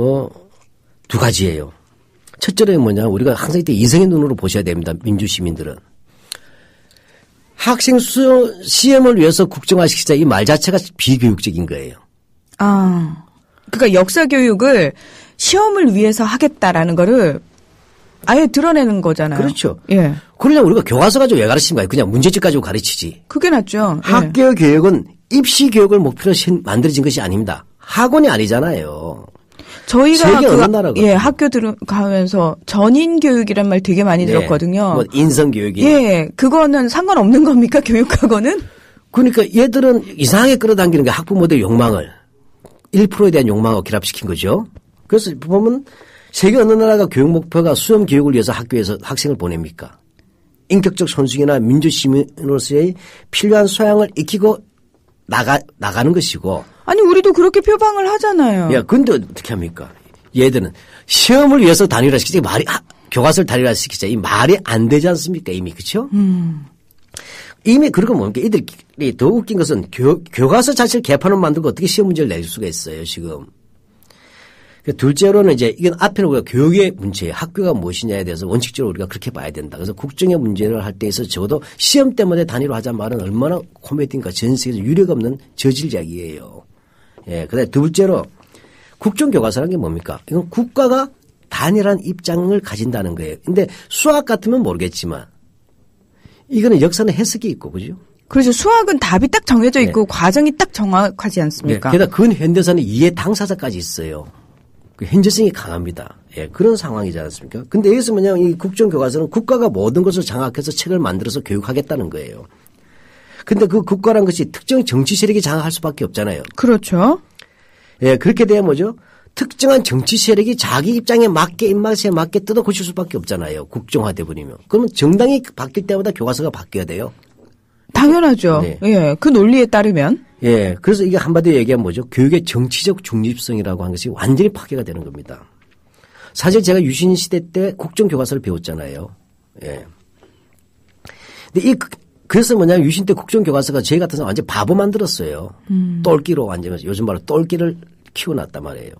두 가지예요. 첫째는 뭐냐, 우리가 항상 이때 이성의 눈으로 보셔야 됩니다. 민주시민들은. 학생 시험을 위해서 국정화시키자 이 말 자체가 비교육적인 거예요. 그러니까 역사 교육을 시험을 위해서 하겠다라는 거를 아예 드러내는 거잖아요. 그렇죠. 예. 그러려면 우리가 교과서 가지고 왜 가르치는 거예요? 그냥 문제집 가지고 가르치지. 그게 낫죠. 학교 교육은 입시 교육을 목표로 만들어진 것이 아닙니다. 학원이 아니잖아요. 저희가 학교 들어가면서 전인 교육이란 말 되게 많이 들었거든요. 인성 교육이. 예, 그거는 상관없는 겁니까? 교육하고는? 그러니까 얘들은 이상하게 끌어당기는 게 학부모들의 욕망을 1%에 대한 욕망을 결합시킨 거죠. 그래서 보면 세계 어느 나라가 교육 목표가 수험 교육을 위해서 학교에서 학생을 보냅니까? 인격적 손승이나 민주시민으로서의 필요한 소양을 익히고 나가는 것이고. 아니, 우리도 그렇게 표방을 하잖아요. 야, 근데 어떻게 합니까? 얘들은 시험을 위해서 단일화시키자, 교과서를 단일화시키자, 이 말이 안 되지 않습니까? 이미, 그쵸? 이미 그런 거 뭡니까? 이들이 더 웃긴 것은 교과서 자체를 개판을 만들고 어떻게 시험 문제를 낼 수가 있어요, 지금. 둘째로는 이제 이건 앞에는 우리가 교육의 문제예요. 학교가 무엇이냐에 대해서 원칙적으로 우리가 그렇게 봐야 된다. 그래서 국정의 문제를 할 때 있어서 적어도 시험 때문에 단일화하자는 말은 얼마나 코미디인가 전 세계에서 유례가 없는 저질작이에요. 예. 그다음에 둘째로 국정교과서라는 게 뭡니까? 이건 국가가 단일한 입장을 가진다는 거예요. 근데 수학 같으면 모르겠지만 이거는 역사는 해석이 있고, 그죠? 그렇죠. 수학은 답이 딱 정해져 있고 과정이 딱 정확하지 않습니까? 게다가 근현대사는 이해 당사자까지 있어요. 그 현재성이 강합니다. 예, 그런 상황이지 않습니까? 근데 여기서 뭐냐, 이 국정교과서는 국가가 모든 것을 장악해서 책을 만들어서 교육하겠다는 거예요. 근데 그 국가란 것이 특정 정치 세력이 장악할 수밖에 없잖아요. 그렇죠. 예, 그렇게 되면 뭐죠? 특정한 정치 세력이 자기 입장에 맞게, 입맛에 맞게 뜯어 고칠 수밖에 없잖아요. 국정화돼 버리면. 그러면 정당이 바뀔 때마다 교과서가 바뀌어야 돼요. 당연하죠. 네. 예, 그 논리에 따르면. 예, 그래서 이게 한마디로 얘기하면 뭐죠? 교육의 정치적 중립성이라고 하는 것이 완전히 파괴가 되는 겁니다. 사실 제가 유신 시대 때 국정교과서를 배웠잖아요. 예. 근데 그래서 뭐냐면 유신 때 국정교과서가 저희 같은 사람 완전 바보 만들었어요. 똘끼로 완전 요즘 말로 똘끼를 키워놨단 말이에요.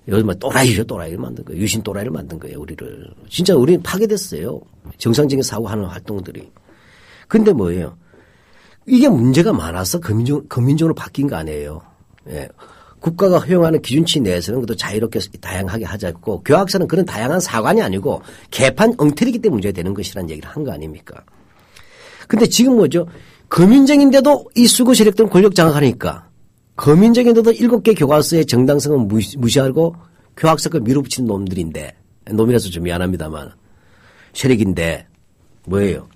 요즘 말 또라이죠. 또라이를 만든 거예요. 유신 또라이를 만든 거예요. 우리를. 진짜 우리는 파괴됐어요. 정상적인 사고하는 활동들이. 근데 뭐예요? 이게 문제가 많아서 검민정으로 바뀐 거 아니에요. 예. 국가가 허용하는 기준치 내에서는 그것도 자유롭게 다양하게 하자고 교학사는 그런 다양한 사관이 아니고 개판 엉터리기 때문에 문제가 되는 것이라는 얘기를 한 거 아닙니까? 근데 지금 뭐죠? 검인정인데도 이 수구 세력들은 권력 장악하니까 검인정인데도 7개 교과서의 정당성은 무시하고 교학사를 밀어붙이는 놈들인데 놈이라서 좀 미안합니다만 세력인데 뭐예요?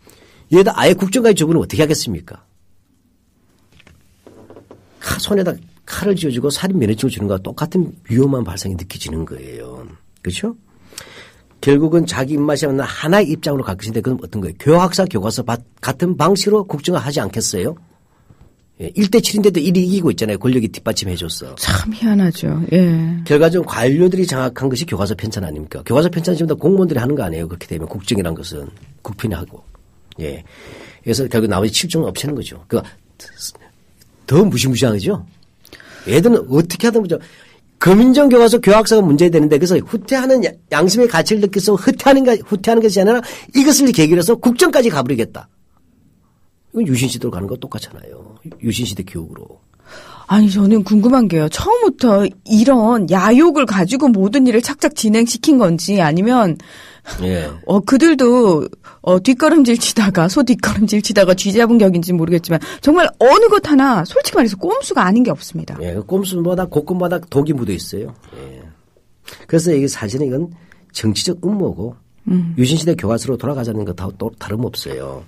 얘다 아예 국정까지 적으면 어떻게 하겠습니까? 손에다 칼을 쥐어주고 살인 면허증을 주는 것과 똑같은 위험한 발상이 느껴지는 거예요. 그렇죠? 결국은 자기 입맛에 맞는 하나의 입장으로 갈 것인데 그건 어떤 거예요? 교학사 교과서 같은 방식으로 국정을 하지 않겠어요? 예, 1대7인데도 1이 이기고 있잖아요. 권력이 뒷받침해 줬어. 참 희한하죠. 예. 결과적으로 관료들이 장악한 것이 교과서 편찬 아닙니까? 교과서 편찬은 지금 다 공무원들이 하는 거 아니에요. 그렇게 되면 국정이란 것은 국편이 하고. 예. 그래서 결국 나머지 7종을 없애는 거죠. 그러니까 더 무시무시하죠. 애들은 어떻게 하든 그죠. 검인정 교과서 교학사가 문제되는데 그래서 후퇴하는 양심의 가치를 느껴서 후퇴하는 것이 아니라 이것을 계기로 해서 국정까지 가버리겠다. 이건 유신시대로 가는 거 똑같잖아요. 유신시대 교육으로. 아니 저는 궁금한 게요. 처음부터 이런 야욕을 가지고 모든 일을 착착 진행시킨 건지 아니면 예. 그들도 뒷걸음질 치다가 소 뒷걸음질 치다가 쥐 잡은 격인지 모르겠지만 정말 어느 것 하나 솔직히 말해서 꼼수가 아닌 게 없습니다. 예, 꼼수마다 곳곳마다 독이 묻어 있어요. 예. 그래서 이게 사실은 이건 정치적 음모고 유신시대 교과서로 돌아가자는 것하고 다름없어요.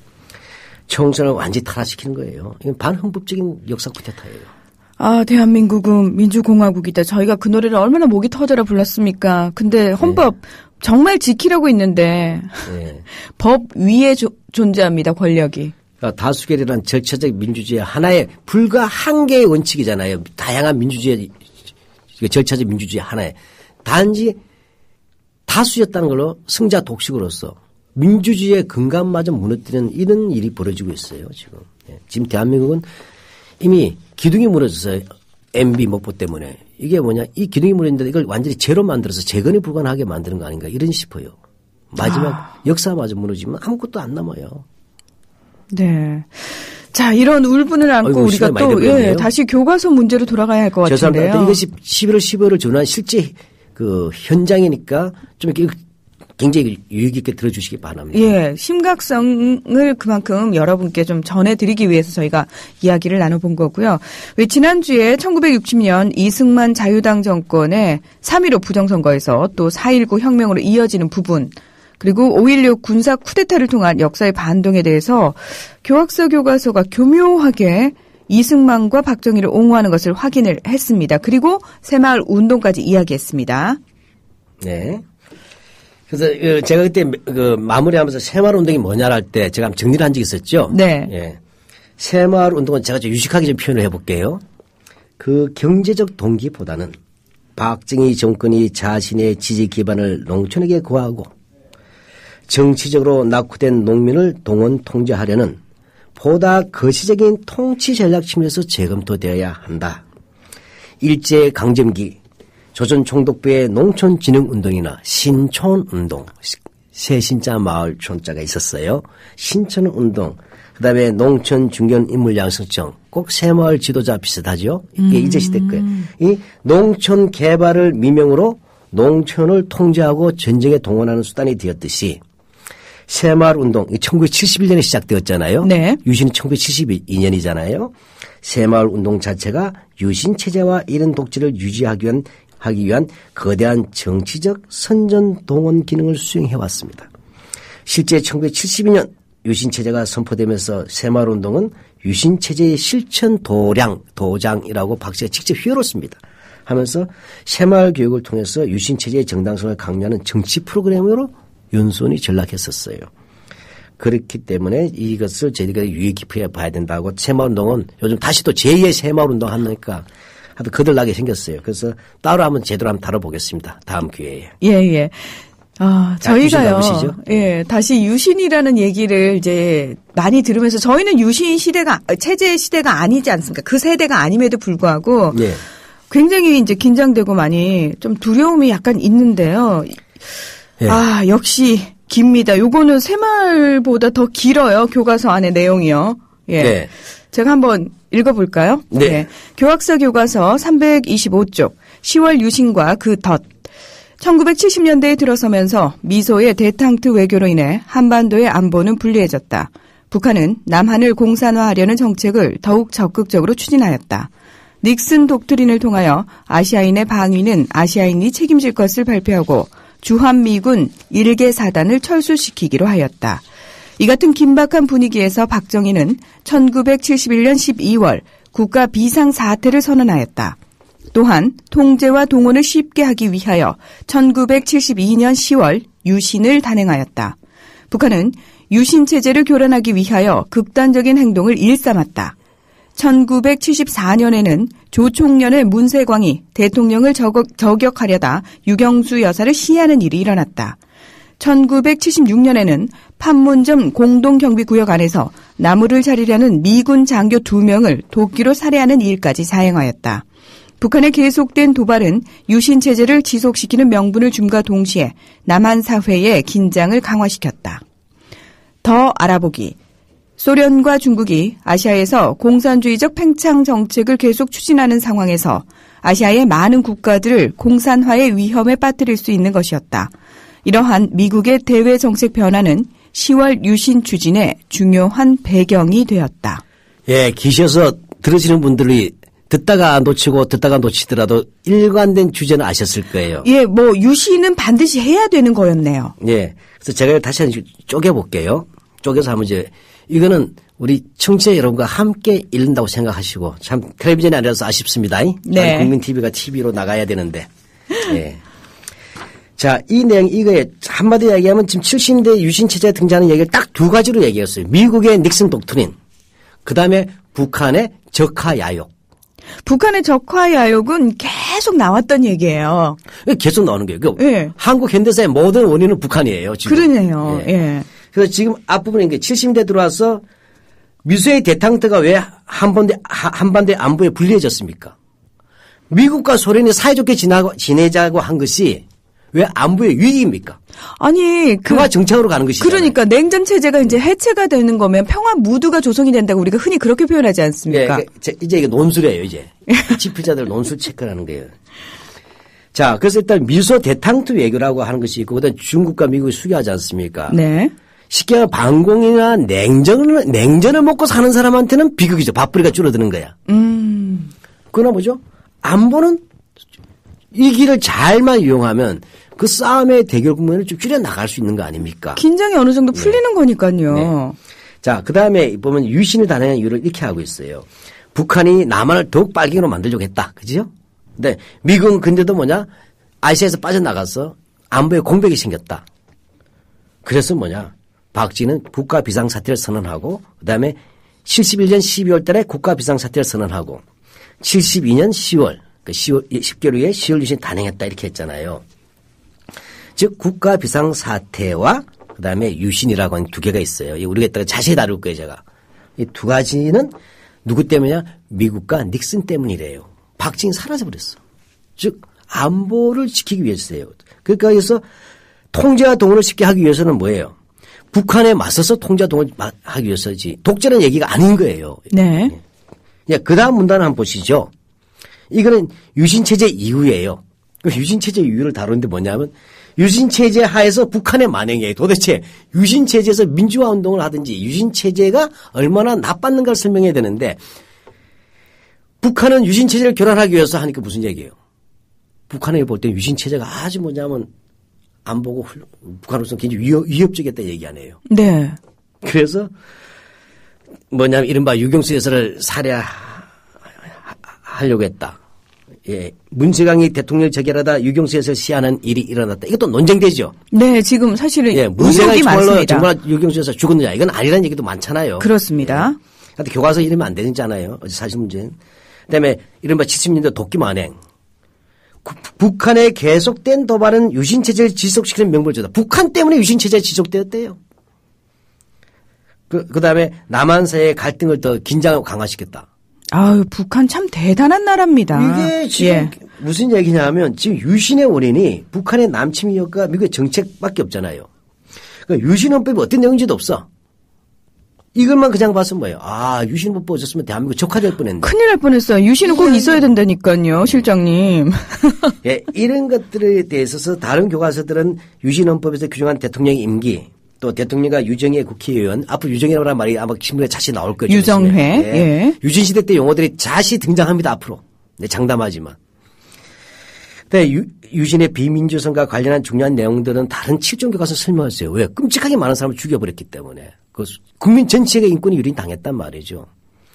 청소년을 완전히 타락시키는 거예요. 이건 반헌법적인 역사 쿠데타예요. 아, 대한민국은 민주공화국이다. 저희가 그 노래를 얼마나 목이 터져라 불렀습니까? 근데 헌법 정말 지키려고 있는데 법 위에 존재합니다. 권력이. 그러니까 다수결이란 절차적 민주주의의 하나의 불과 한 개의 원칙이잖아요. 다양한 민주주의 절차적 민주주의 하나의 단지 다수였다는 걸로 승자 독식으로서 민주주의의 근간마저 무너뜨리는 이런 일이 벌어지고 있어요. 지금 대한민국은 이미 기둥이 무너졌어요. MB 목보 때문에. 이게 뭐냐. 이 기둥이 무너졌는데 이걸 완전히 제로 만들어서 재건이 불가능하게 만드는 거 아닌가 이런 싶어요. 마지막 역사마저 무너지면 아무것도 안 남아요. 네. 자, 이런 울분을 안고 우리가 또 다시 교과서 문제로 돌아가야 할 것 같은데요. 죄송합니다. 이것이 11월 15일을 전후한 실제 그 현장이니까 좀 이렇게 굉장히 유익 있게 들어주시기 바랍니다. 예, 심각성을 그만큼 여러분께 좀 전해드리기 위해서 저희가 이야기를 나눠본 거고요. 왜 지난주에 1960년 이승만 자유당 정권의 3.15 부정선거에서 또 4.19 혁명으로 이어지는 부분 그리고 5.16 군사 쿠데타를 통한 역사의 반동에 대해서 교학서 교과서가 교묘하게 이승만과 박정희를 옹호하는 것을 확인을 했습니다. 그리고 새마을 운동까지 이야기했습니다. 네. 그래서 제가 그때 마무리하면서 새마을 운동이 뭐냐 할 때 제가 정리를 한 적이 있었죠. 네. 예. 새마을 운동은 제가 좀 유식하게 좀 표현을 해볼게요. 그 경제적 동기보다는 박정희 정권이 자신의 지지 기반을 농촌에게 구하고 정치적으로 낙후된 농민을 동원 통제하려는 보다 거시적인 통치 전략 측면에서 재검토되어야 한다. 일제 강점기 조선 총독부의 농촌진흥운동이나 신촌운동, 새신자 마을 촌자가 있었어요. 신촌운동, 그다음에 농촌중견인물양성청, 꼭 새마을 지도자 비슷하죠. 이게 이제시대 거예요. 이 농촌 개발을 미명으로 농촌을 통제하고 전쟁에 동원하는 수단이 되었듯이 새마을운동, 1971년에 시작되었잖아요. 네. 유신이 1972년이잖아요. 새마을운동 자체가 유신체제와 이런 독재를 유지하기 위한 거대한 정치적 선전동원 기능을 수행해왔습니다. 실제 1972년 유신체제가 선포되면서 새마을운동은 유신체제의 실천 도장이라고 박씨가 직접 휘어렀습니다. 하면서 새마을 교육을 통해서 유신체제의 정당성을 강조하는 정치 프로그램으로 연수원이 전락했었어요. 그렇기 때문에 이것을 저희가 유의 깊게 봐야 된다고 새마을운동은 요즘 다시 또 제2의 새마을운동 하니까 하여튼 거들나게 생겼어요. 그래서 따로 한번 제대로 한번 다뤄보겠습니다. 다음 기회에. 예. 저희가요. 유신 예, 다시 유신이라는 얘기를 이제 많이 들으면서 저희는 유신 시대가 체제 시대가 아니지 않습니까? 그 세대가 아님에도 불구하고 예. 굉장히 이제 긴장되고 많이 좀 두려움이 약간 있는데요. 예. 역시 깁니다. 요거는 새말보다 더 길어요. 교과서 안에 내용이요. 예. 네. 제가 한번 읽어볼까요? 네. 예. 교학서 교과서 325쪽 10월 유신과 그 덫. 1970년대에 들어서면서 미소의 대탕트 외교로 인해 한반도의 안보는 불리해졌다. 북한은 남한을 공산화하려는 정책을 더욱 적극적으로 추진하였다. 닉슨 독트린을 통하여 아시아인의 방위는 아시아인이 책임질 것을 발표하고 주한미군 1개 사단을 철수시키기로 하였다. 이 같은 긴박한 분위기에서 박정희는 1971년 12월 국가 비상사태를 선언하였다. 또한 통제와 동원을 쉽게 하기 위하여 1972년 10월 유신을 단행하였다. 북한은 유신 체제를 교란하기 위하여 극단적인 행동을 일삼았다. 1974년에는 조총련의 문세광이 대통령을 저격하려다 유경수 여사를 시해하는 일이 일어났다. 1976년에는 판문점 공동경비구역 안에서 나무를 자르려는 미군 장교 2명을 도끼로 살해하는 일까지 자행하였다. 북한의 계속된 도발은 유신 체제를 지속시키는 명분을 줌과 동시에 남한 사회의 긴장을 강화시켰다. 더 알아보기. 소련과 중국이 아시아에서 공산주의적 팽창 정책을 계속 추진하는 상황에서 아시아의 많은 국가들을 공산화의 위험에 빠뜨릴 수 있는 것이었다. 이러한 미국의 대외 정책 변화는 10월 유신 추진의 중요한 배경이 되었다. 예, 기시에서 들으시는 분들이 듣다가 놓치더라도 일관된 주제는 아셨을 거예요. 예, 유신은 반드시 해야 되는 거였네요. 예. 그래서 제가 다시 한번 쪼개볼게요. 쪼개서 한번 이거는 우리 청취자 여러분과 함께 읽는다고 생각하시고 참 텔레비전이 아니라서 아쉽습니다. 네. 국민 TV가 TV로 나가야 되는데. 예. 자, 이 내용 이거에 한마디로 얘기하면 지금 70년대 유신 체제에 등장하는 얘기를 딱 2가지로 얘기했어요. 미국의 닉슨 독트린, 그다음에 북한의 적화 야욕. 북한의 적화 야욕은 계속 나왔던 얘기예요. 계속 나오는 거예요. 예. 한국 현대사의 모든 원인은 북한이에요. 지금. 그러네요. 예. 예. 그래서 지금 앞부분에 70년대 들어와서 미소의 대탕트가 왜 한반도의 안보에 불리해졌습니까? 미국과 소련이 사이좋게 지내자고 한 것이 왜 안보의 위기입니까? 아니, 평화 정착으로 가는 것이죠. 그러니까 냉전 체제가 이제 해체가 되는 거면 평화 무드가 조성이 된다고 우리가 흔히 그렇게 표현하지 않습니까? 예, 이제 이게 논술이에요, 이제. 지필자들 논술 체크라는 거예요. 자, 그래서 일단 미소 대탕트 외교라고 하는 것이 있고, 그다음 중국과 미국이 수교하지 않습니까? 네. 쉽게 말하면 방공이나 냉전을 먹고 사는 사람한테는 비극이죠. 밥벌이가 줄어드는 거야. 그러나 뭐죠? 안보는 이 길을 잘만 이용하면 그 싸움의 대결 국면을 좀 줄여 나갈 수 있는 거 아닙니까? 긴장이 어느 정도 풀리는 거니까요. 네. 자, 그 다음에 보면 유신을 단행한 이유를 이렇게 하고 있어요. 북한이 남한을 더욱 빨갱이로 만들려고 했다. 그죠? 근데 미국은 근데도 아시아에서 빠져나가서 안보에 공백이 생겼다. 그래서 박정희는 국가 비상사태를 선언하고 그다음에 71년 12월 달에 국가 비상사태를 선언하고 72년 10월 10개월 후에 10월 유신 단행했다 이렇게 했잖아요. 즉 국가 비상사태와 그다음에 유신이라고 하는 2개가 있어요. 우리가 이따가 자세히 다룰 거예요. 제가. 이 2가지는 누구 때문이냐? 미국과 닉슨 때문이래요. 박정희 사라져버렸어. 즉 안보를 지키기 위해서예요. 그러니까 여기서 통제와 동원을 쉽게 하기 위해서는 뭐예요? 북한에 맞서서 통제와 동원을 하기 위해서지 독재라는 얘기가 아닌 거예요. 네. 그 다음 문단을 한번 보시죠. 이거는 유신체제 이후예요. 유신체제 이후를 다루는데 뭐냐면 유신체제 하에서 북한의 만행이에요. 도대체 유신체제에서 민주화 운동을 하든지 유신체제가 얼마나 나빴는가를 설명해야 되는데 북한은 유신체제를 교란하기 위해서 하니까 무슨 얘기예요? 북한을 볼 때 유신체제가 아주 안 보고 북한으로서 굉장히 위협적이었다 얘기 아니에요. 네. 그래서 이른바 유경수 여사를 살해하려고 했다. 예. 문세광이 대통령을 저격하다 유경수 여사를 시해하는 일이 일어났다. 이것도 논쟁되죠. 네, 지금 사실은 문세광이 많습니다. 정말 유경수 여사 죽었느냐. 이건 아니라는 얘기도 많잖아요. 그렇습니다. 근데 교과서 이러면 안 되잖아요. 어제 사실 문제는. 그다음에 이른바 70년대 도끼 만행. 북한의 계속된 도발은 유신체제를 지속시키는 명분을 북한 때문에 유신체제가 지속되었대요. 그 다음에 남한사이의 갈등을 더 긴장하고 강화시켰다. 아유, 북한 참 대단한 나라입니다. 이게 지금 무슨 얘기냐면 지금 유신의 원인이 북한의 남침이었과 미국의 정책밖에 없잖아요. 그러니까 유신헌법이 어떤 내용인지도 없어. 이것만 그냥 봤으면 뭐예요? 아, 유신헌법 없었으면 대한민국 적화될 뻔했네. 큰일 날 뻔했어요. 유신은 꼭 있어야 된다니까요, 실장님. 예, 이런 것들에 대해서 다른 교과서들은 유신헌법에서 규정한 대통령의 임기 또 대통령과 유정의 국회의원 앞으로 유정이라는 말이 아마 신문에 자시 나올 거죠. 유정회. 예. 유신시대 때 용어들이 자시 등장합니다. 앞으로. 네, 장담하지만. 근데 유신의 비민주성과 관련한 중요한 내용들은 다른 7종 교과서 설명했어요. 왜? 끔찍하게 많은 사람을 죽여버렸기 때문에. 그 국민 전체가 인권이 유린당했단 말이죠.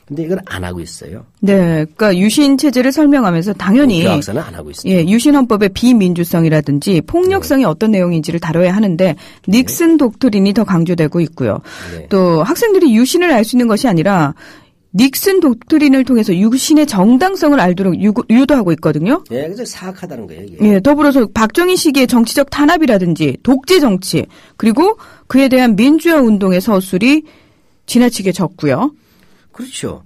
근데 이걸 안 하고 있어요. 네. 그러니까 유신 체제를 설명하면서 당연히 교학서는 안 하고 있어요. 예, 유신헌법의 비민주성이라든지 폭력성이 어떤 내용인지를 다뤄야 하는데 닉슨 독트린이 더 강조되고 있고요. 또 학생들이 유신을 알 수 있는 것이 아니라 닉슨 독트린을 통해서 유신의 정당성을 알도록 유도하고 있거든요. 예, 그래서 사악하다는 거예요. 이게. 예, 더불어서 박정희 시기의 정치적 탄압이라든지 독재 정치 그리고 그에 대한 민주화 운동의 서술이 지나치게 적고요. 그렇죠.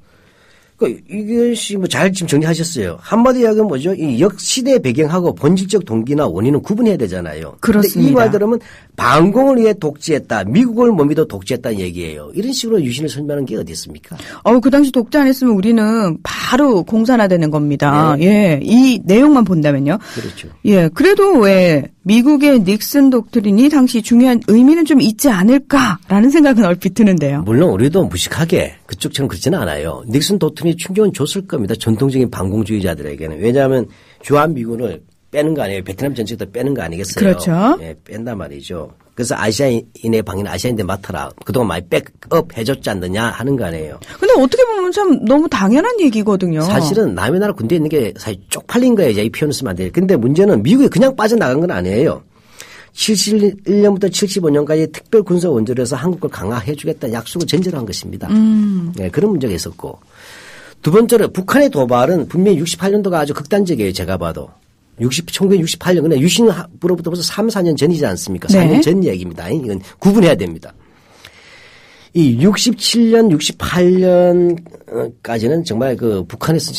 그러니까 이것이 뭐 잘 지금 정리하셨어요. 한마디 이야기는 뭐죠? 이 역시대 배경하고 본질적 동기나 원인은 구분해야 되잖아요. 그렇습니다. 이 말 들으면 반공을 위해 독재했다. 미국을 못 믿어 독재했다는 얘기예요. 이런 식으로 유신을 설명하는 게 어디 있습니까? 그 당시 독재 안 했으면 우리는 바로 공산화되는 겁니다. 네. 예, 이 내용만 본다면요. 그렇죠. 예, 그래도 왜 미국의 닉슨 독트린이 당시 중요한 의미는 좀 있지 않을까라는 생각은 얼핏 드는데요. 물론 우리도 무식하게 그쪽처럼 그렇지는 않아요. 닉슨 독트린이 충격은 줬을 겁니다. 전통적인 반공주의자들에게는. 왜냐하면 주한미군을 빼는 거 아니에요. 베트남 전체도 빼는 거 아니겠어요. 그렇죠. 예, 뺀단 말이죠. 그래서 아시아인의 방해는 아시아인들 맡아라. 그동안 많이 백업 해줬지 않느냐 하는 거 아니에요. 근데 어떻게 보면 참 너무 당연한 얘기거든요. 사실은 남의 나라 군대에 있는 게 사실 쪽팔린 거예요. 이 표현을 쓰면 안 돼요. 근데 문제는 미국이 그냥 빠져나간 건 아니에요. 71년부터 75년까지 특별 군사 원조로서 한국을 강화해 주겠다는 약속을 전제로 한 것입니다. 네, 그런 문제가 있었고. 두 번째로 북한의 도발은 분명히 68년도가 아주 극단적이에요. 제가 봐도. 1968년. 근데 유신으로부터 벌써 3, 4년 전이지 않습니까? 4년 네. 전 얘기입니다. 이건 구분해야 됩니다. 이 67년, 68년까지는 정말 그 북한에서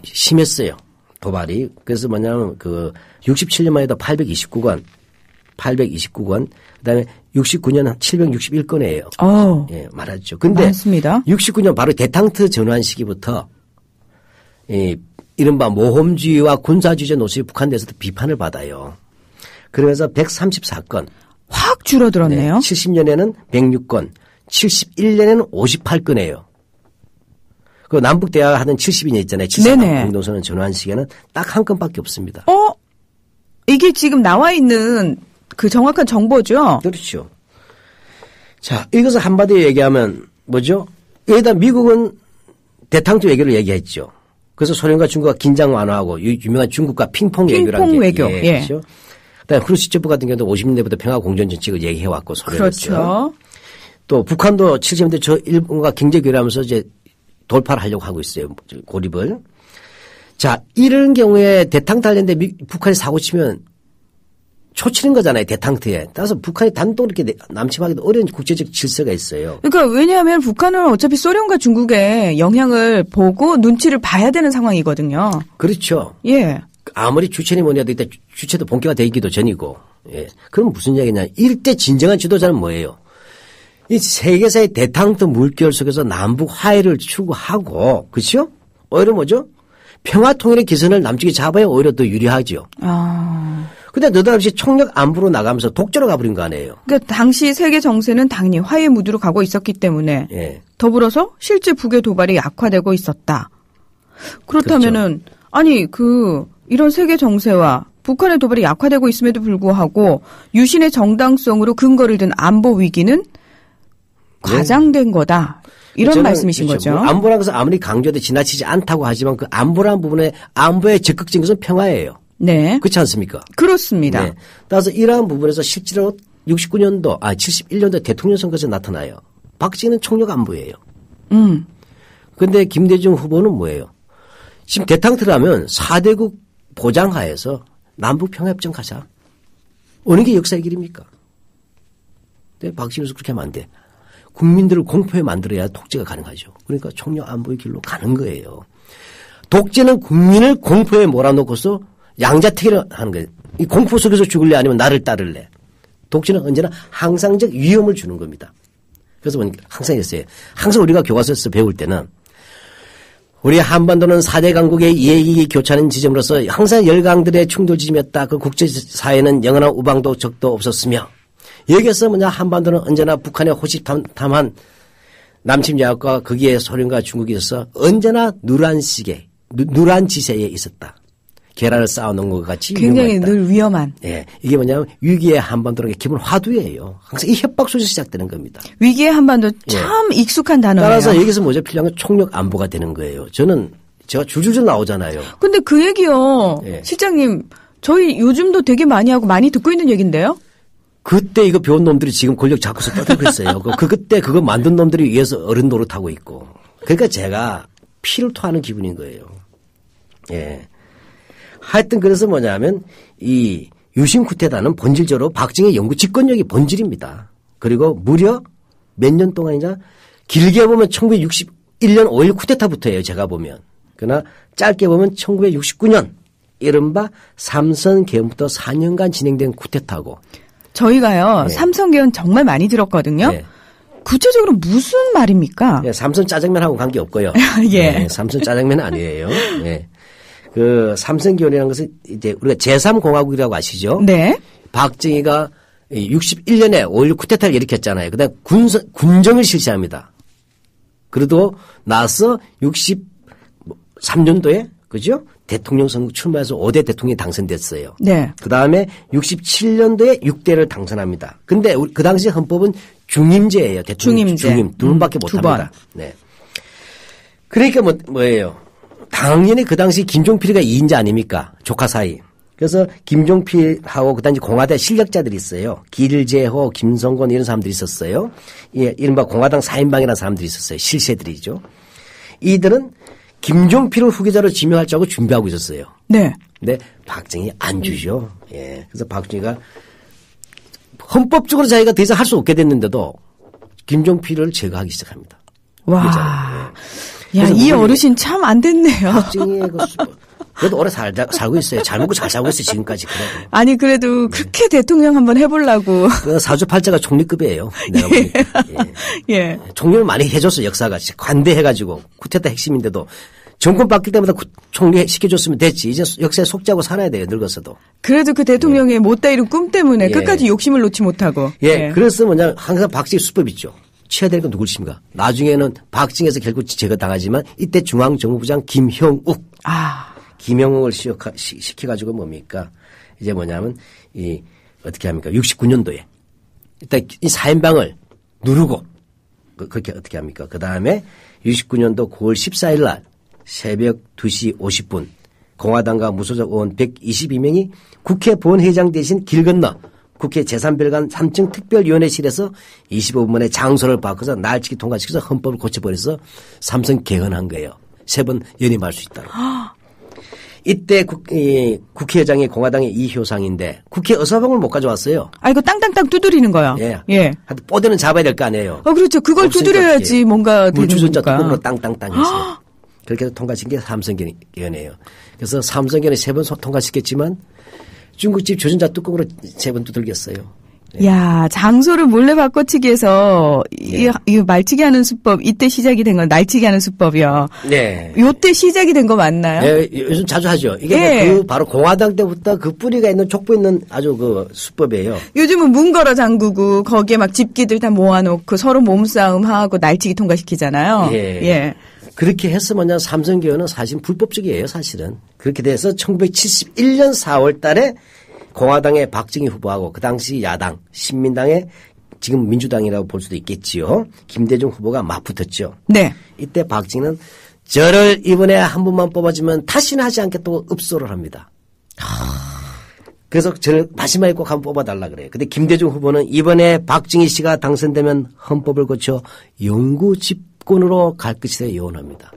심했어요. 도발이. 그래서 뭐냐면 그 67년만 해도 829건, 그다음에 69년 761건이에요. 예, 말하죠. 근데 많습니다. 69년 바로 대탕트 전환 시기부터 이른바 모험주의와 군사주의적 노선이 북한 내에서도 비판을 받아요. 그러면서 134건. 확 줄어들었네요. 네, 70년에는 106건, 71년에는 58건이에요. 그 남북 대화 하던 72년 있잖아요. 74년 공동선언 전환 시기에는 딱 한 건밖에 없습니다. 이게 지금 나와 있는 그 정확한 정보죠? 그렇죠. 자, 이것을 한마디로 얘기하면 뭐죠? 여기다 미국은 대탕트 외교를 얘기했죠. 그래서 소련과 중국과 긴장 완화하고 유명한 중국과 핑퐁 외교라는 게. 외교. 예. 그렇죠. 그다음에 크루시체프 같은 경우도 50년대부터 평화 공존 정책을 얘기해왔고 소련에서. 그렇죠. 또 북한도 70년대 저 일본과 경제 교류하면서 이제 돌파를 하려고 하고 있어요. 고립을. 자, 이런 경우에 대탕트 하려는데 북한이 사고 치면 초치는 거잖아요. 대탕트에. 따라서 북한이 단독 이렇게 남침하기도 어려운 국제적 질서가 있어요. 그러니까 왜냐하면 북한은 어차피 소련과 중국의 영향을 보고 눈치를 봐야 되는 상황이거든요. 그렇죠. 예. 아무리 주체니 뭐냐도 이때 주체도 본격화 되기도 전이고. 예. 그럼 무슨 얘기냐. 일대 진정한 지도자는 뭐예요? 이 세계사의 대탕트 물결 속에서 남북 화해를 추구하고, 그렇죠? 오히려 뭐죠? 평화 통일의 기선을 남쪽이 잡아야 오히려 더 유리하죠. 근데 느닷없이 총력 안보로 나가면서 독재로 가버린 거 아니에요. 그러니까 당시 세계 정세는 당연히 화해 무드로 가고 있었기 때문에 예. 더불어서 실제 북의 도발이 약화되고 있었다. 그렇다면은 그렇죠. 아니 이런 세계 정세와 북한의 도발이 약화되고 있음에도 불구하고 유신의 정당성으로 근거를 든 안보 위기는 과장된 거다. 이런 말씀이신 그렇죠. 거죠. 뭐 안보라는 것은 아무리 강조해도 지나치지 않다고 하지만 그 안보라는 부분에 안보의 적극적인 것은 평화예요. 네. 그렇지 않습니까? 그렇습니다. 네. 따라서 이러한 부분에서 실제로 69년도, 71년도 대통령 선거에서 나타나요. 박정희는 총력 안보예요. 그런데 김대중 후보는 뭐예요? 지금 대탕트라면 4대국 보장하에서 남북평화협정 가자. 어느 게 역사의 길입니까? 근데 박정희는 그렇게 하면 안 돼. 국민들을 공포에 만들어야 독재가 가능하죠. 그러니까 총력 안보의 길로 가는 거예요. 독재는 국민을 공포에 몰아넣고서 양자택일을 하는 거예요. 이 공포 속에서 죽을래 아니면 나를 따를래. 독재는 언제나 항상적 위험을 주는 겁니다. 그래서 항상 했어요. 항상 우리가 교과서에서 배울 때는 우리 한반도는 4대 강국의 이해이익이 교차하는 지점으로서 항상 열강들의 충돌 지점이었다. 그 국제사회는 영원한 우방도 적도 없었으며 여기에서 뭐냐 한반도는 언제나 북한의 호시탐탐한 남침야학과 거기에 소련과 중국이 있어서 언제나 누란 지세에 있었다. 계란을 쌓아놓은 것 같이 굉장히 위험했다. 늘 위험한. 예, 이게 뭐냐면 위기의 한반도는 기본 화두예요. 항상 이 협박 속에서 시작되는 겁니다. 위기의 한반도 참 익숙한 단어예요. 따라서 여기서 뭐죠? 필요한 건 총력 안보가 되는 거예요. 제가 줄줄줄 나오잖아요. 근데 그 얘기요. 예. 실장님, 저희 요즘도 되게 많이 하고 많이 듣고 있는 얘기인데요. 그때 이거 배운 놈들이 지금 권력 잡고서 떠들고 있어요. 그때 그거 만든 놈들이 위에서 어른 노릇하고 있고. 그러니까 제가 피를 토하는 기분인 거예요. 예. 하여튼 그래서 뭐냐면 이 유신 쿠데타는 본질적으로 박정희 영구 집권력이 본질입니다. 그리고 무려 몇 년 동안이냐 길게 보면 1961년 5.16 쿠데타부터예요. 제가 보면. 그러나 짧게 보면 1969년 이른바 삼선 개헌부터 4년간 진행된 쿠데타고. 저희가요. 네. 삼선 개헌 정말 많이 들었거든요. 네. 구체적으로 무슨 말입니까? 예, 삼선 짜장면하고 관계 없고요. 예. 네, 삼선 짜장면은 아니에요. 예. 그 삼선개헌이라는 것은 이제 우리가 제3공화국이라고 아시죠? 네. 박정희가 61년에 5.16 쿠데타를 일으켰잖아요. 그다음 군정을 실시합니다. 그래도 나서 63년도에 그죠? 대통령 선거 출마해서 5대 대통령이 당선됐어요. 네. 그다음에 67년도에 6대를 당선합니다. 근데 그 당시 헌법은 중임제예요. 대통령 중임 두 번밖에 못 합니다. 네. 그러니까 뭐예요? 당연히 그 당시 김종필이가 2인자 아닙니까? 조카 사이. 그래서 김종필하고 그 당시 공화당 실력자들이 있어요. 길재호, 김성곤 이런 사람들이 있었어요. 예, 이른바 공화당 4인방이라는 사람들이 있었어요. 실세들이죠. 이들은 김종필을 후계자로 지명할 줄 알고 준비하고 있었어요. 네. 근데 박정희 안 주죠. 예. 그래서 박정희가 헌법적으로 자기가 더 이상 할 수 없게 됐는데도 김종필을 제거하기 시작합니다. 와. 야, 이 어르신 참 안 됐네요. 박정희의 그래도 오래 살고 있어요. 잘 먹고 잘 살고 있어요. 지금까지. 그래도. 아니 그래도 그렇게 대통령 한번 해보려고. 사주팔자가 총리급이에요. 내가 보니까. 예. 예. 총리를 많이 해줬어 역사가. 관대해가지고 쿠데타 핵심인데도 정권 바뀔 때마다 총리 시켜줬으면 됐지. 이제 역사에 속죄하고 살아야 돼요. 늙었어도. 그래도 그 대통령의 못다 이룬 꿈 때문에 예. 끝까지 욕심을 놓지 못하고. 예. 그래서 뭐냐 항상 박정희 수법 있죠. 취해야 될 건 누구십니까? 나중에는 박정희에서 결국 제거당하지만 이때 중앙정부부장 김형욱. 김형욱을 시켜가지고 뭡니까? 이제 뭐냐면 어떻게 합니까? 69년도에 일단 이 4인방을 누르고 그렇게 어떻게 합니까? 그 다음에 69년도 9월 14일 날 새벽 2시 50분 공화당과 무소속 의원 122명이 국회 본회의장 대신 길 건너 국회 제3별관 3층 특별위원회실에서 25분 만에 장소를 바꿔서 날치기 통과시켜서 헌법을 고쳐버려서 삼선 개헌한 거예요. 3번 연임할 수 있다고. 이때 국회의장이 공화당의 이효상인데 국회 의사봉을 못 가져왔어요. 아, 이거 땅땅땅 두드리는 거요. 예. 예. 하여튼 뽀대는 잡아야 될 거 아니에요. 그렇죠. 그걸 두드려야지 뭔가 되는 물주전자 거니까. 뚜껑으로 땅땅땅 했어요. 그렇게 해서 통과시킨 게 삼선개헌이에요. 그래서 삼선개헌을 3번 통과시켰지만 중국집 주전자 뚜껑으로 3번 두들겼어요. 네. 야, 장소를 몰래 바꿔치기해서 이 말치기 하는 수법 이때 시작이 된 건 날치기 하는 수법이요. 네. 요때 시작이 된 거 맞나요? 네, 요즘 자주 하죠. 이게 바로 공화당 때부터 그 뿌리가 있는 족보 있는 아주 그 수법이에요. 요즘은 문 걸어 잠그고 거기에 막 집기들 다 모아놓고 서로 몸싸움 하고 날치기 통과시키잖아요. 예. 그렇게 해서 뭐냐 삼선개헌은 사실 불법적이에요. 사실은. 그렇게 돼서 1971년 4월 달에 공화당의 박정희 후보하고 그 당시 야당 신민당의 지금 민주당이라고 볼 수도 있겠지요. 김대중 후보가 맞붙었죠. 네. 이때 박정희는 저를 이번에 한 번만 뽑아주면 다시는 하지 않겠다고 읍소를 합니다. 그래서 저를 마지막에 꼭 한번 뽑아달라 그래요. 근데 김대중 후보는 이번에 박정희 씨가 당선되면 헌법을 고쳐 영구 집권으로 갈 것이라 예언합니다.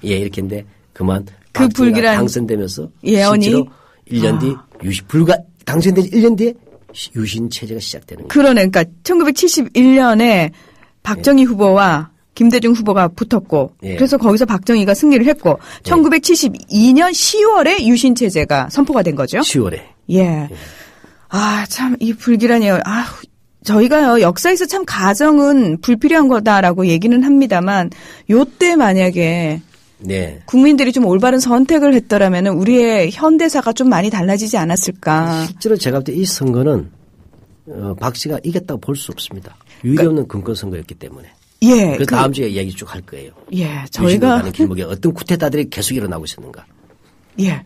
예, 이렇게 했는데 그만 그 불길한 당선되면서 예언이 실제로 1년 뒤 당선된 1년 뒤에 유신 체제가 시작되는 거예요. 그러니까 1971년에 박정희 후보와 김대중 후보가 붙었고 예. 그래서 거기서 박정희가 승리를 했고 1972년 10월에 유신 체제가 선포가 된 거죠. 10월에. 예. 아, 참 이 불길한 예언. 저희가요 역사에서 참 가정은 불필요한 거다라고 얘기는 합니다만 요때 만약에 네. 국민들이 좀 올바른 선택을 했더라면은 우리의 현대사가 좀 많이 달라지지 않았을까. 실제로 제가 볼 때 이 선거는 박 씨가 이겼다고 볼 수 없습니다. 유례 없는 근거 선거였기 때문에. 예. 그 다음 주에 이야기 쭉 할 거예요. 예. 저희가 가는 길목에 어떤 쿠데타들이 계속 일어나고 있었는가. 예.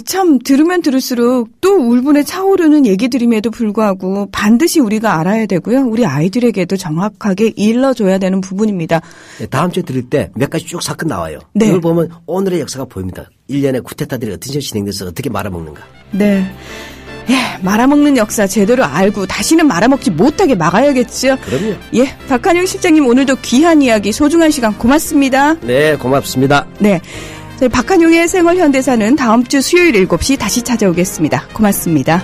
참 들으면 들을수록 또 울분에 차오르는 얘기들임에도 불구하고 반드시 우리가 알아야 되고요. 우리 아이들에게도 정확하게 일러줘야 되는 부분입니다. 네, 다음 주에 들을 때 몇 가지 쭉 사건 나와요. 네. 이걸 보면 오늘의 역사가 보입니다. 1년에 쿠데타들이 어떤 식으로 진행돼서 어떻게 말아먹는가. 네. 예, 말아먹는 역사 제대로 알고 다시는 말아먹지 못하게 막아야겠죠. 그럼요. 예, 박한용 실장님 오늘도 귀한 이야기 소중한 시간 고맙습니다. 네, 고맙습니다. 네. 저희 박한용의 생활현대사는 다음 주 수요일 7시 다시 찾아오겠습니다. 고맙습니다.